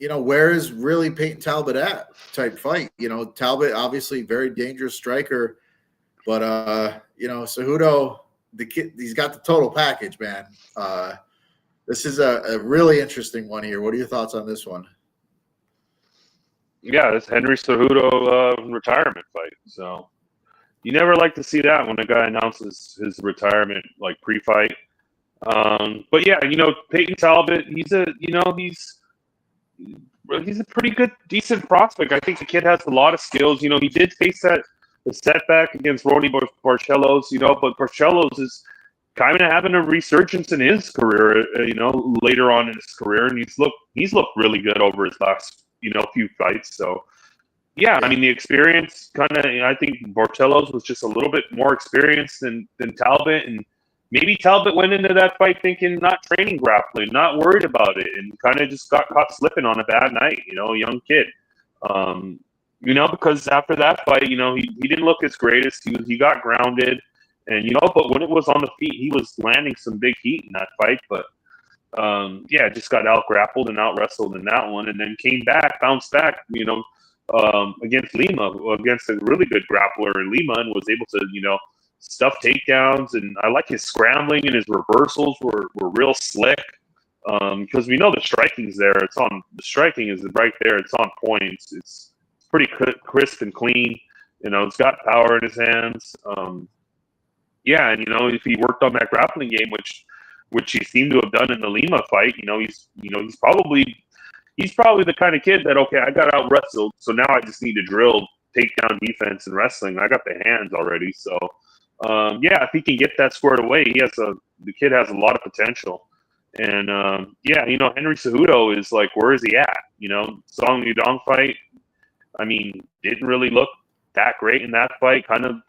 where is really Peyton Talbot at type fight. Talbot obviously very dangerous striker, but Cejudo, the kid, he's got the total package, man. This is a really interesting one here. What are your thoughts on this one? Yeah, it's Henry Cejudo retirement fight. So you never like to see that when a guy announces his retirement like pre-fight. But yeah, Peyton Talbot, he's a pretty good, decent prospect. I think the kid has a lot of skills. He did face the setback against Ronnie Barcelos, but Barcelos is kind of having a resurgence in his career, later on in his career, and he's looked really good over his last, few fights. So, yeah, I mean, the experience I think Barcelos was just a little bit more experienced than Talbot, and maybe Talbot went into that fight thinking not training grappling, not worried about it, and kind of just got caught slipping on a bad night, a young kid. Because after that fight, he didn't look his greatest. He got grounded, and but when it was on the feet, he was landing some big heat in that fight. But just got out grappled and out wrestled in that one, and then came back, bounced back, against Lima, against a really good grappler in Lima, and was able to stuff takedowns. And I like his scrambling and his reversals were real slick. Because we know the striking's there. The striking is right there. It's on point. It's pretty crisp and clean. It's got power in his hands. And if he worked on that grappling game, which he seemed to have done in the Lima fight, he's probably the kind of kid that, okay, I got out wrestled, so now I just need to drill takedown defense and wrestling. I got the hands already. So if he can get that squared away, the kid has a lot of potential. And Henry Cejudo is like, where is he at? Song Yudong fight, I mean, didn't really look that great in that fight. Kind of,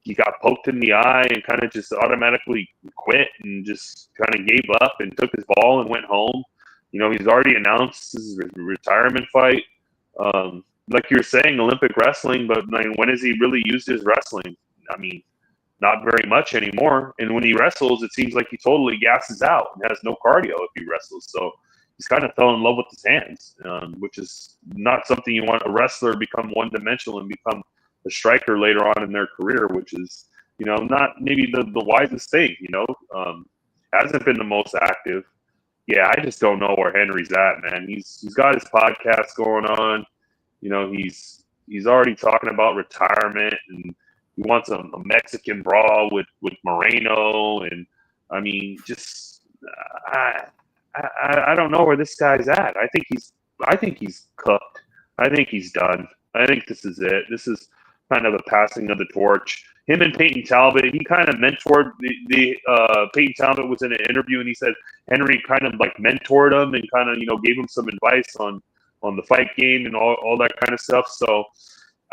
he got poked in the eye and kind of just automatically quit and just kind of gave up and took his ball and went home. He's already announced this is a retirement fight. Like you're saying, Olympic wrestling, but when has he really used his wrestling? I mean, not very much anymore. And when he wrestles, it seems like he totally gasses out and has no cardio if he wrestles. So he's kind of fell in love with his hands, which is not something you want a wrestler to become one-dimensional and become a striker later on in their career, which is, not maybe the wisest thing, hasn't been the most active. Yeah, I just don't know where Henry's at, man. He's got his podcast going on. He's already talking about retirement, and he wants a Mexican brawl with Moreno, and I mean, just I don't know where this guy's at. I think he's cooked. I think he's done. I think this is it. This is kind of a passing of the torch. Him and Peyton Talbot, he kind of mentored the Peyton Talbot was in an interview, and he said Henry kind of like mentored him and kind of gave him some advice on the fight game and all that kind of stuff. So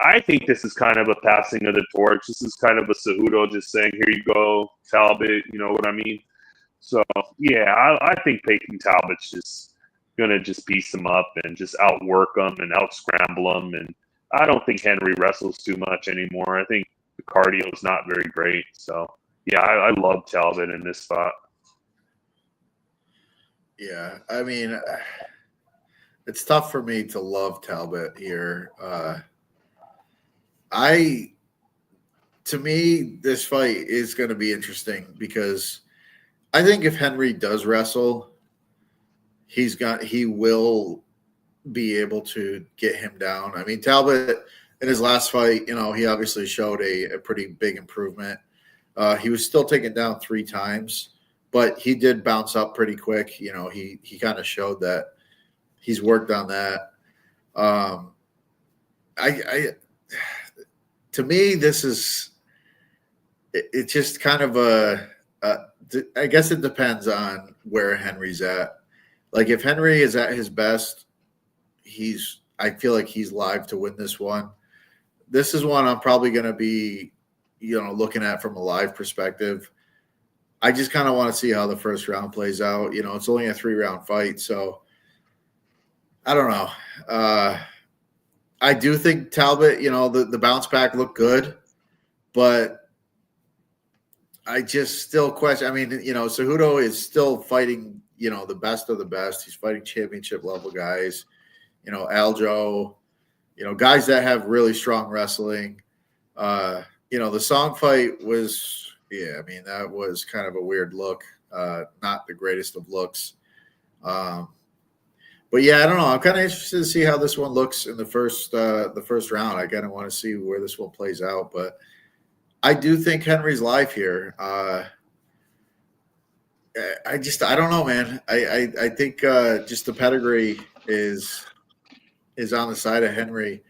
I think this is kind of a passing of the torch. This is kind of a Cejudo just saying, here you go, Talbot, you know what I mean? So, yeah, I think Peyton Talbot's just gonna just piece him up and just outwork him and out scramble him. And I don't think Henry wrestles too much anymore. I think the cardio is not very great. So yeah, I love Talbot in this spot. Yeah, I mean, it's tough for me to love Talbot here. To me, this fight is going to be interesting because I think if Henry does wrestle, he will be able to get him down. I mean, Talbot in his last fight, he obviously showed a pretty big improvement. He was still taken down 3 times, but he did bounce up pretty quick. He kind of showed that he's worked on that. To me, this is it's just kind of I guess it depends on where Henry's at. Like if Henry is at his best, I feel like he's live to win this one. This is one I'm probably going to be, looking at from a live perspective. I just kind of want to see how the first round plays out. It's only a 3-round fight, so I don't know. I do think Talbot, the bounce back looked good, but I just still question. I mean, Cejudo is still fighting, the best of the best. He's fighting championship level guys, Aljo, guys that have really strong wrestling. The Song fight was, that was kind of a weird look, not the greatest of looks. But yeah, I don't know. I'm kind of interested to see how this one looks in the first round. I kind of want to see where this one plays out, but I do think Henry's live here. I don't know, man. I think just the pedigree is on the side of Henry,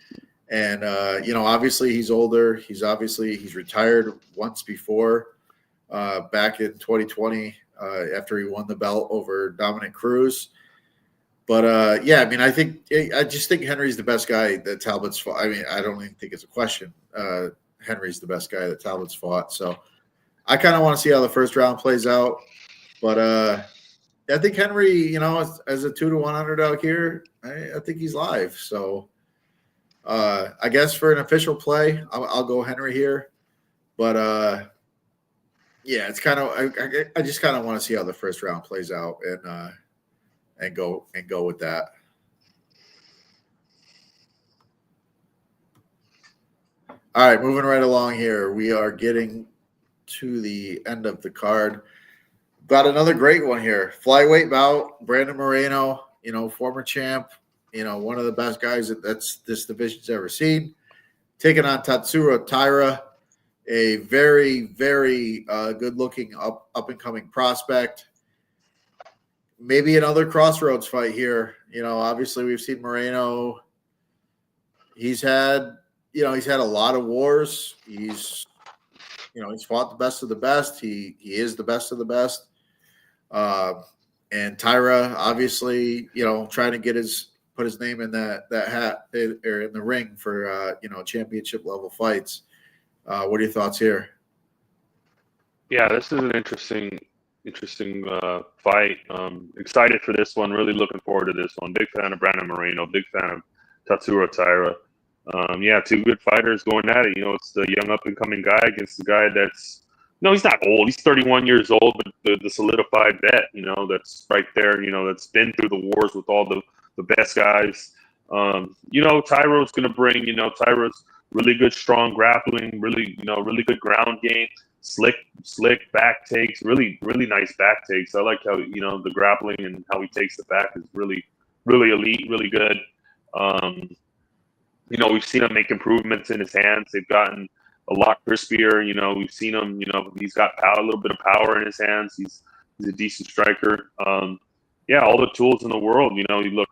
and obviously he's older. He's retired once before, back in 2020 after he won the belt over Dominic Cruz. But I just think Henry's the best guy that Talbot's fought. I mean, I don't even think it's a question. Henry's the best guy that Talbot's fought. So I kind of want to see how the first round plays out. But I think Henry, as a 2-1 underdog here, I think he's live. So I guess for an official play, I'll go Henry here. But it's kind of I just kind of want to see how the first round plays out and go with that. All right, moving right along here. We are getting to the end of the card. Got another great one here. Flyweight bout, Brandon Moreno, former champ, one of the best guys that this division's ever seen. Taking on Tatsuro Taira, a very, very good-looking up-and-coming prospect. Maybe another crossroads fight here. Obviously we've seen Moreno. He's had a lot of wars. He's fought the best of the best. He is the best of the best. And Taira, obviously, trying to put his name in that hat or in the ring for championship level fights. What are your thoughts here? Yeah, this is an interesting fight. Excited for this one. Really looking forward to this one. Big fan of Brandon Moreno. Big fan of Tatsuro Taira. 2 good fighters going at it. It's the young up-and-coming guy against the guy that's he's not old. He's 31 years old, but the solidified vet, that's right there, that's been through the wars with all the best guys. Tyro's going to bring, Tyro's really good, strong grappling, really good ground game, slick back takes, really, really nice back takes. I like how, the grappling and how he takes the back is really, really elite, really good. We've seen him make improvements in his hands. They've gotten a lot crispier. We've seen him, he's got a little bit of power in his hands. He's a decent striker. All the tools in the world. You look,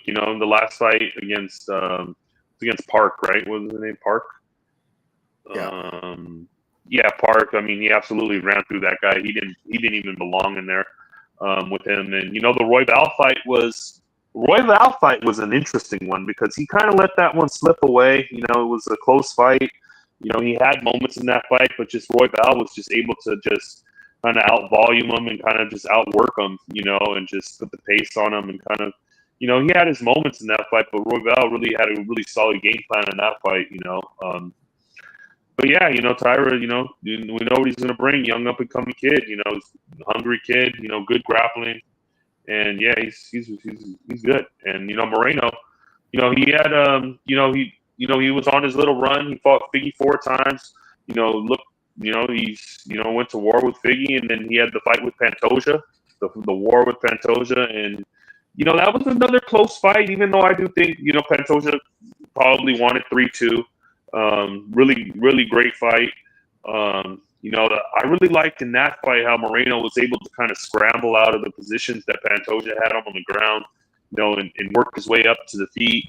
in the last fight against Park, right? What was his name? Park? Yeah. Park. I mean, he absolutely ran through that guy. He didn't even belong in there with him. And, the Royval fight was an interesting one because he kind of let that one slip away. It was a close fight. He had moments in that fight, but just Royval was just able to just kind of out-volume him and kind of just outwork him, and just put the pace on him and kind of he had his moments in that fight, but Royval really had a really solid game plan in that fight. But yeah, Tyra, we know what he's going to bring. Young up and coming kid, hungry kid, good grappling, and yeah, he's good. And Moreno, he had he was on his little run. He fought Figgy 4 times. He's went to war with Figgy, and then he had the fight with Pantoja, the war with Pantoja, and that was another close fight. Even though I do think Pantoja probably won it 3-2. Really, really great fight. I really liked in that fight how Moreno was able to kind of scramble out of the positions that Pantoja had him on the ground, and work his way up to the feet.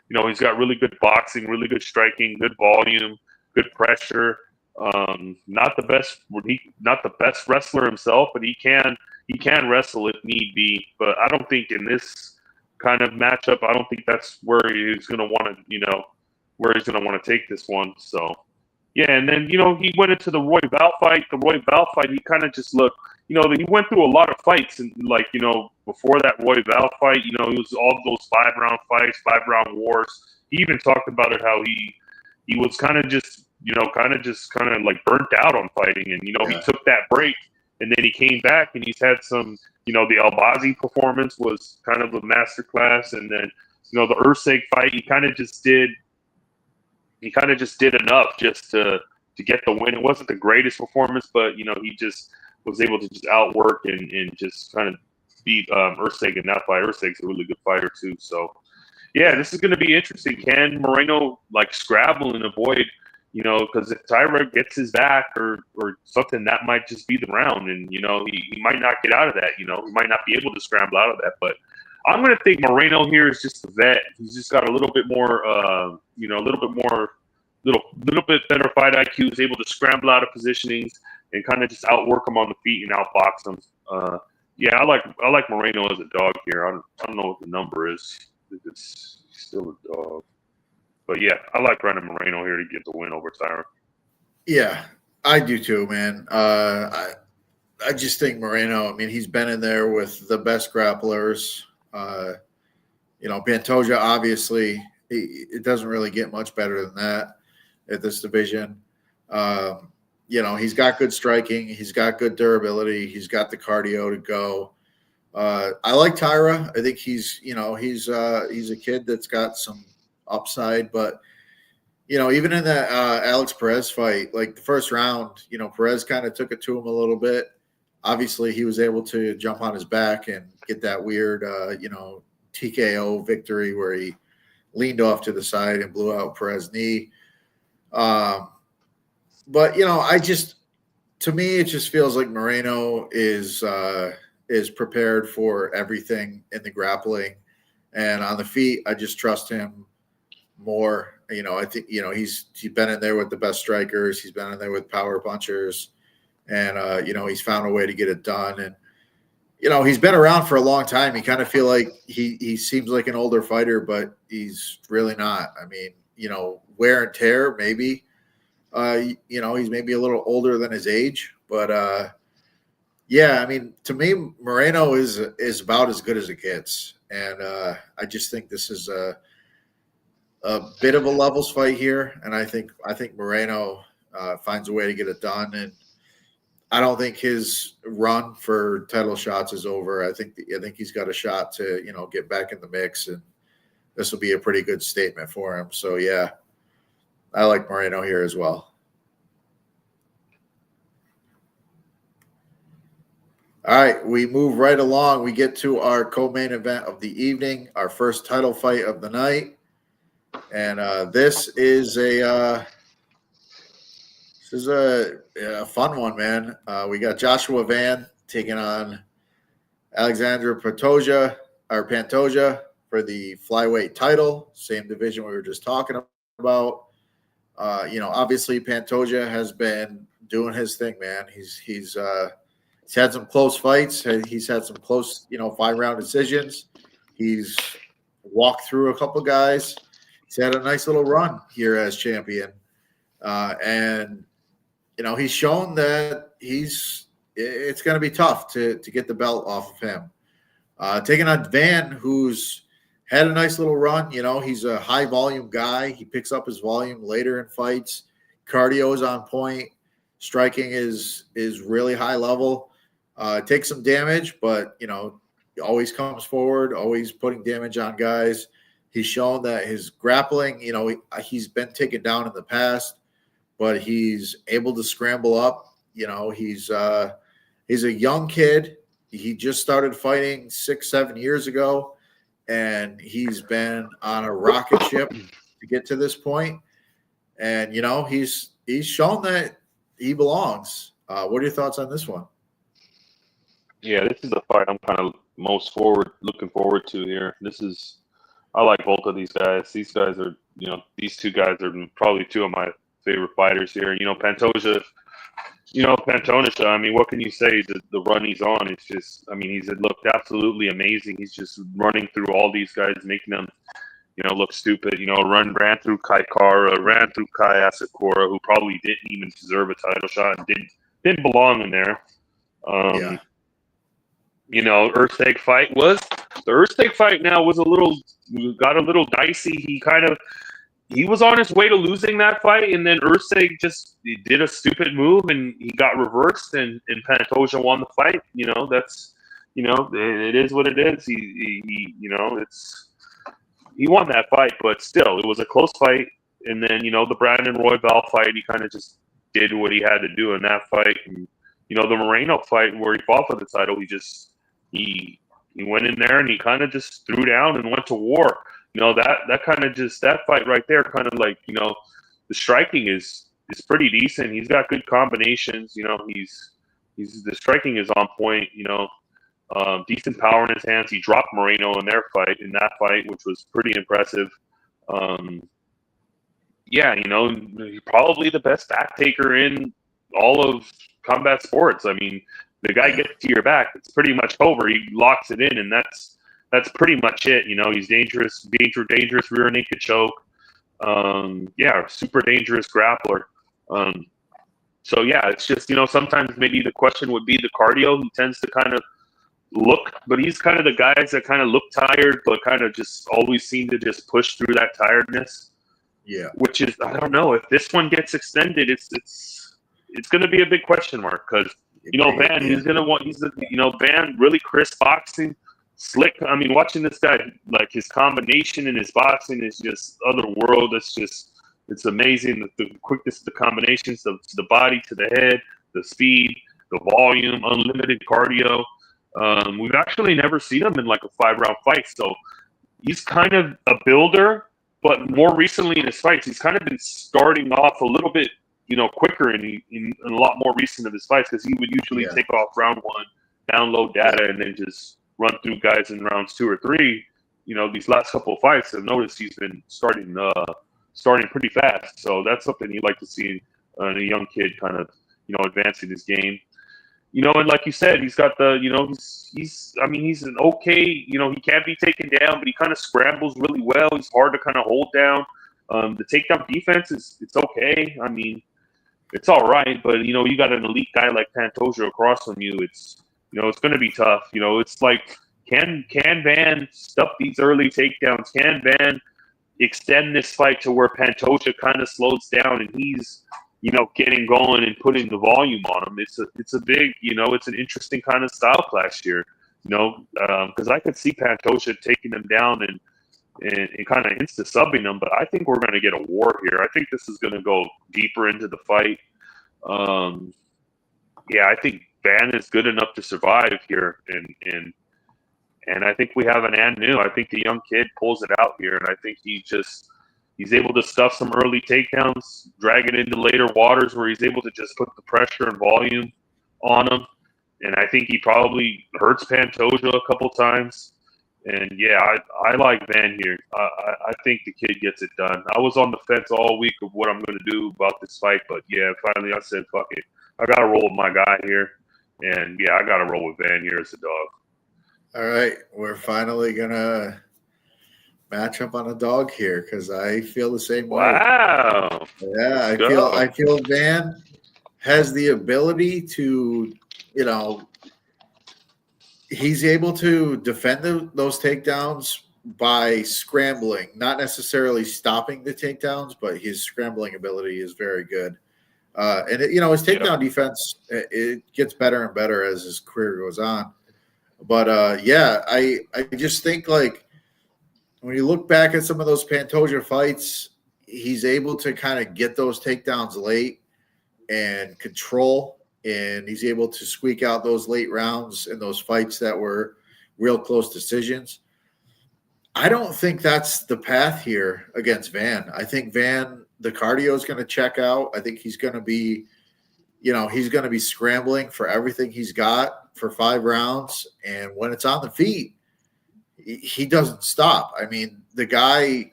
He's got really good boxing, really good striking, good volume, good pressure. Not the best wrestler himself, but he can wrestle if need be. But I don't think in this kind of matchup, I don't think that's where he's going to want to take this one. So, yeah, and then, he went into the Royval fight. The Royval fight, he kind of just looked, he went through a lot of fights. And, before that Royval fight, it was all those 5-round fights, 5-round wars. He even talked about it, how he was kind of just like burnt out on fighting. And, he took that break. And then he came back, and he's had some, the Albazi performance was kind of a masterclass. And then, the Ursig fight, he kind of just did enough just to get the win. It wasn't the greatest performance, but he just was able to just outwork and just kind of beat Ursig in that fight. Ursig's a really good fighter too. So yeah, this is going to be interesting. Can Moreno scrabble and avoid, because if Tyra gets his back or something, that might just be the round, and he might not get out of that. He might not be able to scramble out of that, but I'm going to think Moreno here is just a vet. He's just got a little bit more, little bit better fight IQ. He's able to scramble out of positionings and kind of just outwork him on the feet and outbox him. Yeah, I like Moreno as a dog here. I don't know what the number is. I think it's still a dog. But yeah, I like Brandon Moreno here to get the win over Tyra. Yeah, I do too, man. I just think Moreno, he's been in there with the best grapplers. Pantoja, obviously, it doesn't really get much better than that at this division. He's got good striking. He's got good durability. He's got the cardio to go. I like Tyra. I think he's a kid that's got some upside, but even in that Alex Perez fight, like the first round, Perez kind of took it to him a little bit. Obviously, he was able to jump on his back and get that weird, TKO victory where he leaned off to the side and blew out Perez's knee. But to me, it just feels like Moreno is prepared for everything in the grappling, and on the feet, I just trust him more. I think he's been in there with the best strikers. He's been in there with power punchers, and he's found a way to get it done. And he's been around for a long time. You kind of feel like he seems like an older fighter, but he's really not. Wear and tear, maybe. He's maybe a little older than his age, but to me, Moreno is about as good as it gets, and I just think this is a bit of a levels fight here, and I think Moreno finds a way to get it done, and I don't think his run for title shots is over. I think he's got a shot to get back in the mix, and this will be a pretty good statement for him. So yeah, I like Moreno here as well. All right, we move right along. We get to our co-main event of the evening, our first title fight of the night, and this is a fun one, man. We got Joshua Van taking on Alexandre Pantoja for the flyweight title, same division we were just talking about. Obviously Pantoja has been doing his thing, man. He's had some close fights. He's had some close, 5-round decisions. He's walked through a couple guys. He's had a nice little run here as champion. And he's shown that it's going to be tough to get the belt off of him. Taking on Van, who's had a nice little run. You know, he's a high volume guy. He picks up his volume later in fights. Cardio is on point. Striking is really high level. Takes some damage, but, you know, he always comes forward, always putting damage on guys. He's shown that his grappling, you know, he's been taken down in the past, but he's able to scramble up. You know, he's a young kid. He just started fighting 6-7 years ago, and he's been on a rocket ship to get to this point. And, you know, he's shown that he belongs. What are your thoughts on this one? Yeah, this is the fight I'm kind of looking forward to here. I like both of these guys. These guys are, you know, these two guys are probably two of my favorite fighters here. You know, Pantoja, I mean, what can you say? The run he's on, it's just, I mean, he's looked absolutely amazing. He's just running through all these guys, making them, you know, look stupid. You know, ran through Kai Kara, ran through Kai Asakura, who probably didn't even deserve a title shot and didn't belong in there. Yeah. You know, the Ersteg fight now got a little dicey. He was on his way to losing that fight, and then Ersteg just did a stupid move, and he got reversed, and Pantoja won the fight. You know, that's, you know, it is what it is. He you know, he won that fight, but still, it was a close fight. And then, you know, the Brandon Royval fight, he kind of just did what he had to do in that fight. And, you know, the Moreno fight where he fought for the title, he went in there and he kind of just threw down and went to war. You know, that fight right there kind of like, you know, the striking is pretty decent. He's got good combinations. You know, the striking is on point. You know, decent power in his hands. He dropped Moreno in that fight, which was pretty impressive. Yeah, you know, probably the best back taker in all of combat sports. I mean, the guy gets to your back, it's pretty much over. He locks it in, and that's pretty much it. You know, he's dangerous rear naked choke. Yeah, super dangerous grappler. So yeah, it's just, you know, sometimes maybe the question would be the cardio. He tends to kind of but he's kind of the guys that kind of look tired, but kind of just always seem to just push through that tiredness. Yeah. Which is, I don't know, if this one gets extended, it's going to be a big question mark, because, you know, Van, Van, really crisp boxing, slick. I mean, watching this guy, like, his combination and his boxing is just other world. It's amazing. The quickness of the combinations, the body to the head, the speed, the volume, unlimited cardio. We've actually never seen him in like a 5-round fight. So he's kind of a builder, but more recently in his fights, he's kind of been starting off a little bit, you know, quicker in a lot more recent of his fights, because he would usually take off round 1, download data, and then just run through guys in rounds 2 or 3. You know, these last couple of fights, I've noticed he's been starting pretty fast. So that's something you'd like to see in a young kid, kind of, you know, advancing his game. You know, and like you said, he's got he's an okay, you know, he can't be taken down, but he kind of scrambles really well. He's hard to kind of hold down. The takedown defense it's okay. I mean, it's all right, but, you know, you got an elite guy like Pantoja across from you. It's, you know, it's going to be tough. You know, it's like, can Van stuff these early takedowns? Can Van extend this fight to where Pantoja kind of slows down and he's, you know, getting going and putting the volume on him? It's a big, you know, it's an interesting kind of style clash here, you know, because I could see Pantoja taking him down and kind of insta-subbing him, but I think we're going to get a war here. I think this is going to go deeper into the fight. Yeah, I think Van is good enough to survive here, and I think we have an Anu. I think the young kid pulls it out here, and I think he's able to stuff some early takedowns, drag it into later waters where he's able to just put the pressure and volume on him. And I think he probably hurts Pantoja a couple times. And yeah, I like Van here. I think the kid gets it done. I was on the fence all week of what I'm going to do about this fight, but yeah, finally I said, fuck it. I got to roll with my guy here. And yeah, I got to roll with Van here as a dog. All right. We're finally going to match up on a dog here, because I feel the same way. Wow. Yeah, I feel Van has the ability to, you know, he's able to defend those takedowns by scrambling, not necessarily stopping the takedowns, but his scrambling ability is very good. And his takedown defense, it gets better and better as his career goes on. But I just think, like, when you look back at some of those Pantoja fights, he's able to kind of get those takedowns late and control, and he's able to squeak out those late rounds in those fights that were real close decisions. I don't think that's the path here against Van. I think Van, the cardio is going to check out. I think he's going to be, he's going to be scrambling for everything he's got for 5 rounds. And when it's on the feet, he doesn't stop. I mean, the guy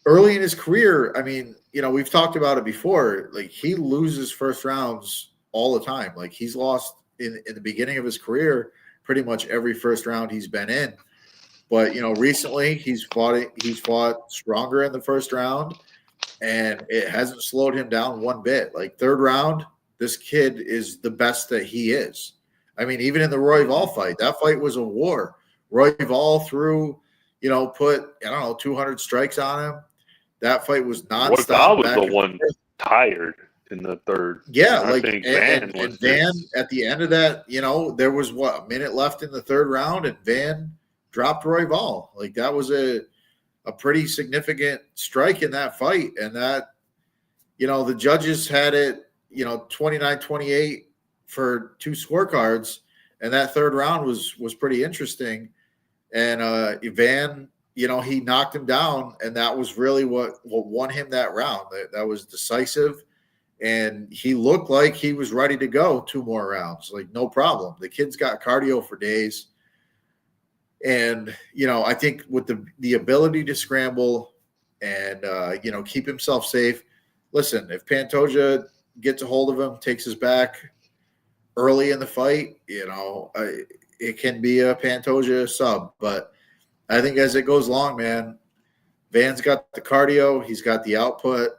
early in his career, I mean, we've talked about it before. Like, he loses first rounds all the time. Like, he's lost in the beginning of his career pretty much every first round he's been in. But recently he's fought stronger in the first round, and it hasn't slowed him down one bit. Like, third round, this kid is the best that he is. I mean, even in the Royval fight, that fight was a war. Royval threw, put 200 strikes on him. That fight was nonstop. Royval was the one tired in the third. Yeah, I think and Van at the end of that, there was a minute left in the third round, and Van dropped Royval. Like, that was a pretty significant strike in that fight. And that, the judges had it, 29-28 for 2 scorecards. And that third round was pretty interesting. And Van, he knocked him down, and that was really what won him that round. That was decisive. And he looked like he was ready to go 2 more rounds. Like, no problem. The kid's got cardio for days. And, I think with the ability to scramble and, keep himself safe. Listen, if Pantoja gets a hold of him, takes his back early in the fight, it can be a Pantoja sub. But I think as it goes along, man, Van's got the cardio. He's got the output.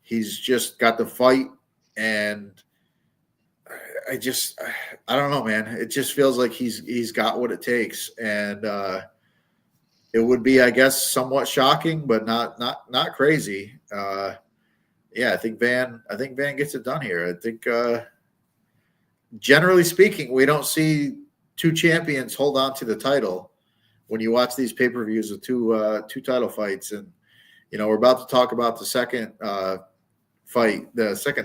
He's just got the fight. And I don't know, man. It just feels like he's got what it takes, and it would be, I guess, somewhat shocking, but not crazy. I think Van gets it done here. I think, generally speaking, we don't see 2 champions hold on to the title when you watch these pay-per-views with two title fights, and we're about to talk about the second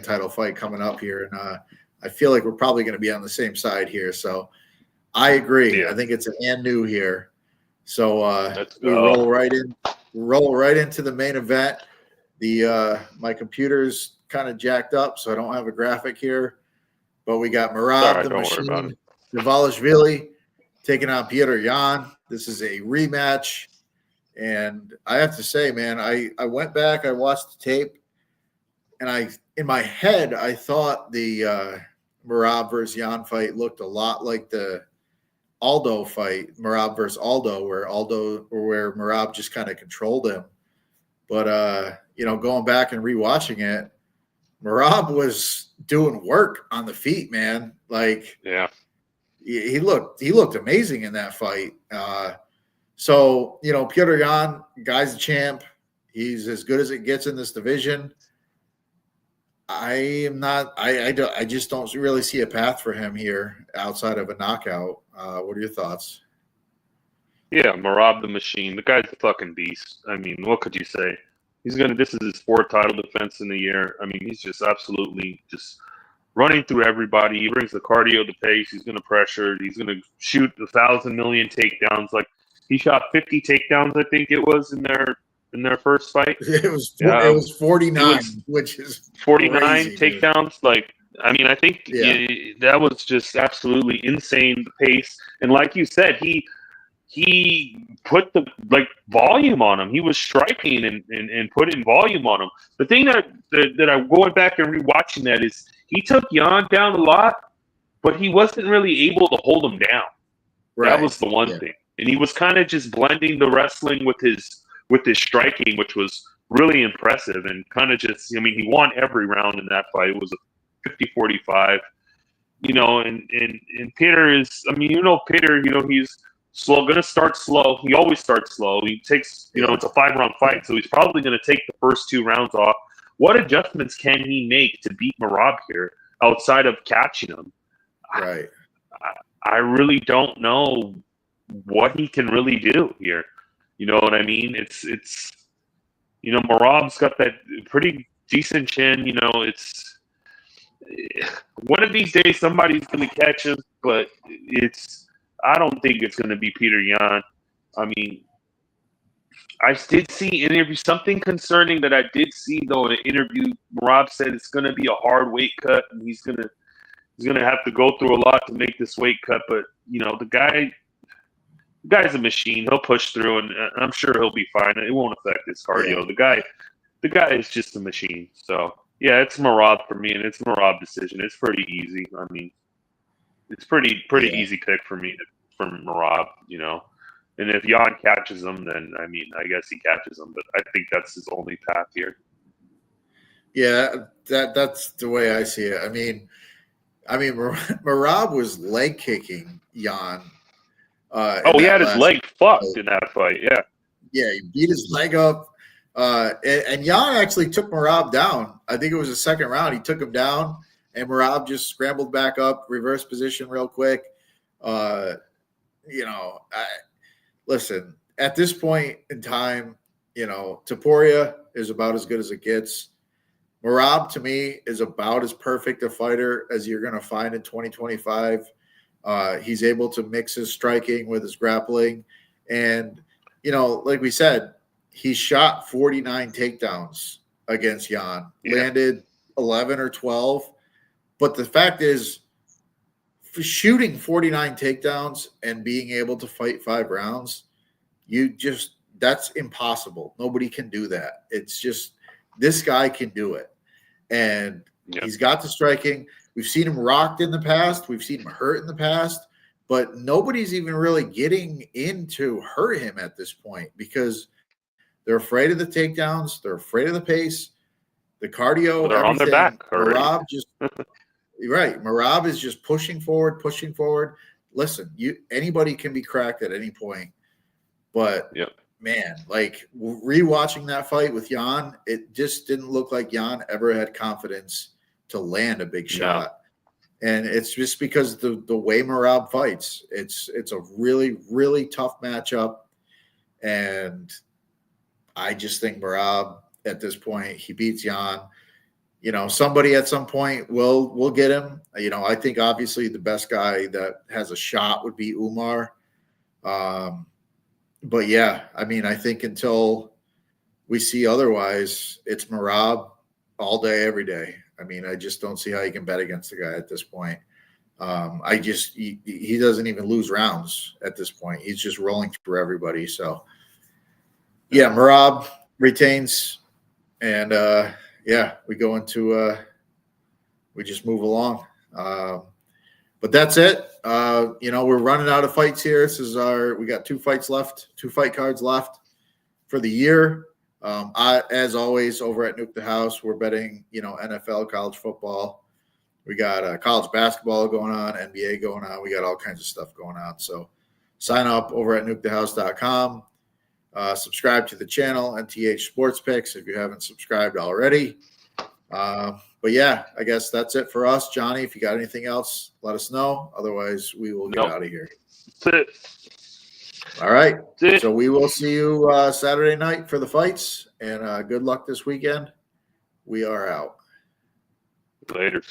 title fight coming up here, and I feel like we're probably going to be on the same side here. So I agree. Yeah. I think it's an new here. So we roll right into the main event. My computer's kind of jacked up, so I don't have a graphic here. But we got Merab the Machine Dvalishvili taking on Petr Yan. This is a rematch. And I have to say, man, I went back, I watched the tape, and in my head, I thought the Merab versus Yan fight looked a lot like the Aldo fight, Merab versus Aldo, where Merab just kind of controlled him. But going back and rewatching it, Merab was doing work on the feet, man. Like, yeah, he looked amazing in that fight. So Petr Yan, guy's a champ. He's as good as it gets in this division. I just don't really see a path for him here outside of a knockout. What are your thoughts? Yeah, Merab the Machine. The guy's a fucking beast. I mean, what could you say? This is his 4th title defense in the year. I mean, he's just absolutely just running through everybody. He brings the cardio to pace. He's going to pressure. He's going to shoot 1,000 million takedowns. Like, he shot 50 takedowns, I think it was, in their first fight. It was 49, which is 49 crazy, takedowns. Dude. Like, I mean, I think that was just absolutely insane, the pace. And like you said, he put the volume on him. He was striking and putting volume on him. The thing that I'm going back and rewatching that is he took Yan down a lot, but he wasn't really able to hold him down. Right. That was the one thing. And he was kind of just blending the wrestling with his striking, which was really impressive, and kind of just, I mean, he won every round in that fight. It was a 50-45. you know, and Peter is, I mean, you know, Peter, you know, he's going to start slow. He always starts slow. He takes, you know, it's a 5-round fight, so he's probably going to take the first 2 rounds off. What adjustments can he make to beat Merab here outside of catching him? Right. I really don't know what he can really do here. You know what I mean? It's you know, Merab's got that pretty decent chin. You know, it's one of these days somebody's going to catch him, but I don't think it's going to be Petr Yan. I mean, I did see something concerning that I did see though in an interview. Merab said it's going to be a hard weight cut, and he's going to have to go through a lot to make this weight cut. But you know, the guy's a machine. He'll push through, and I'm sure he'll be fine. It won't affect his cardio. Yeah. The guy is just a machine. So yeah, it's Merab for me, and it's Merab decision. It's pretty easy. I mean, it's pretty easy pick for me from Merab, you know. And if Yan catches him, then I mean, I guess he catches him. But I think that's his only path here. Yeah, that's the way I see it. I mean, Merab was leg kicking Yan. He had his leg fucked in that fight. Yeah. Yeah, he beat his leg up. And Yan actually took Merab down. I think it was the second round. He took him down, and Merab just scrambled back up, reverse position real quick. You know, listen, at this point in time, you know, Topuria is about as good as it gets. Merab, to me, is about as perfect a fighter as you're going to find in 2025. He's able to mix his striking with his grappling. And, you know, like we said, he shot 49 takedowns against Yan, landed 11 or 12. But the fact is, for shooting 49 takedowns and being able to fight 5 rounds, that's impossible. Nobody can do that. It's just, this guy can do it. And he's got the striking. We've seen him rocked in the past. We've seen him hurt in the past. But nobody's even really getting in to hurt him at this point because they're afraid of the takedowns. They're afraid of the pace, the cardio. They're on their back already. Merab is just pushing forward. Listen, anybody can be cracked at any point. But, man, like rewatching that fight with Yan, it just didn't look like Yan ever had confidence to land a big shot. And it's just because the way Merab fights, it's a really, really tough matchup. And I just think Merab at this point, he beats Yan. You know, somebody at some point will get him. You know, I think obviously the best guy that has a shot would be Umar. But yeah, I mean, I think until we see otherwise, it's Merab all day, every day. I mean, I just don't see how you can bet against the guy at this point. He doesn't even lose rounds at this point. He's just rolling through everybody. So yeah, Merab retains, and we go into we just move along. But that's it. You know, we're running out of fights here. We got 2 fights left, 2 fight cards left for the year. As always, over at Nuke the House, we're betting, you know, NFL, college football. We got college basketball going on, NBA going on. We got all kinds of stuff going on. So sign up over at nukethehouse.com. Subscribe to the channel, NTH Sports Picks, if you haven't subscribed already. But yeah, I guess that's it for us. Johnny, if you got anything else, let us know. Otherwise, we will get out of here. That's it. All right. So we will see you Saturday night for the fights, and good luck this weekend. We are out. Later.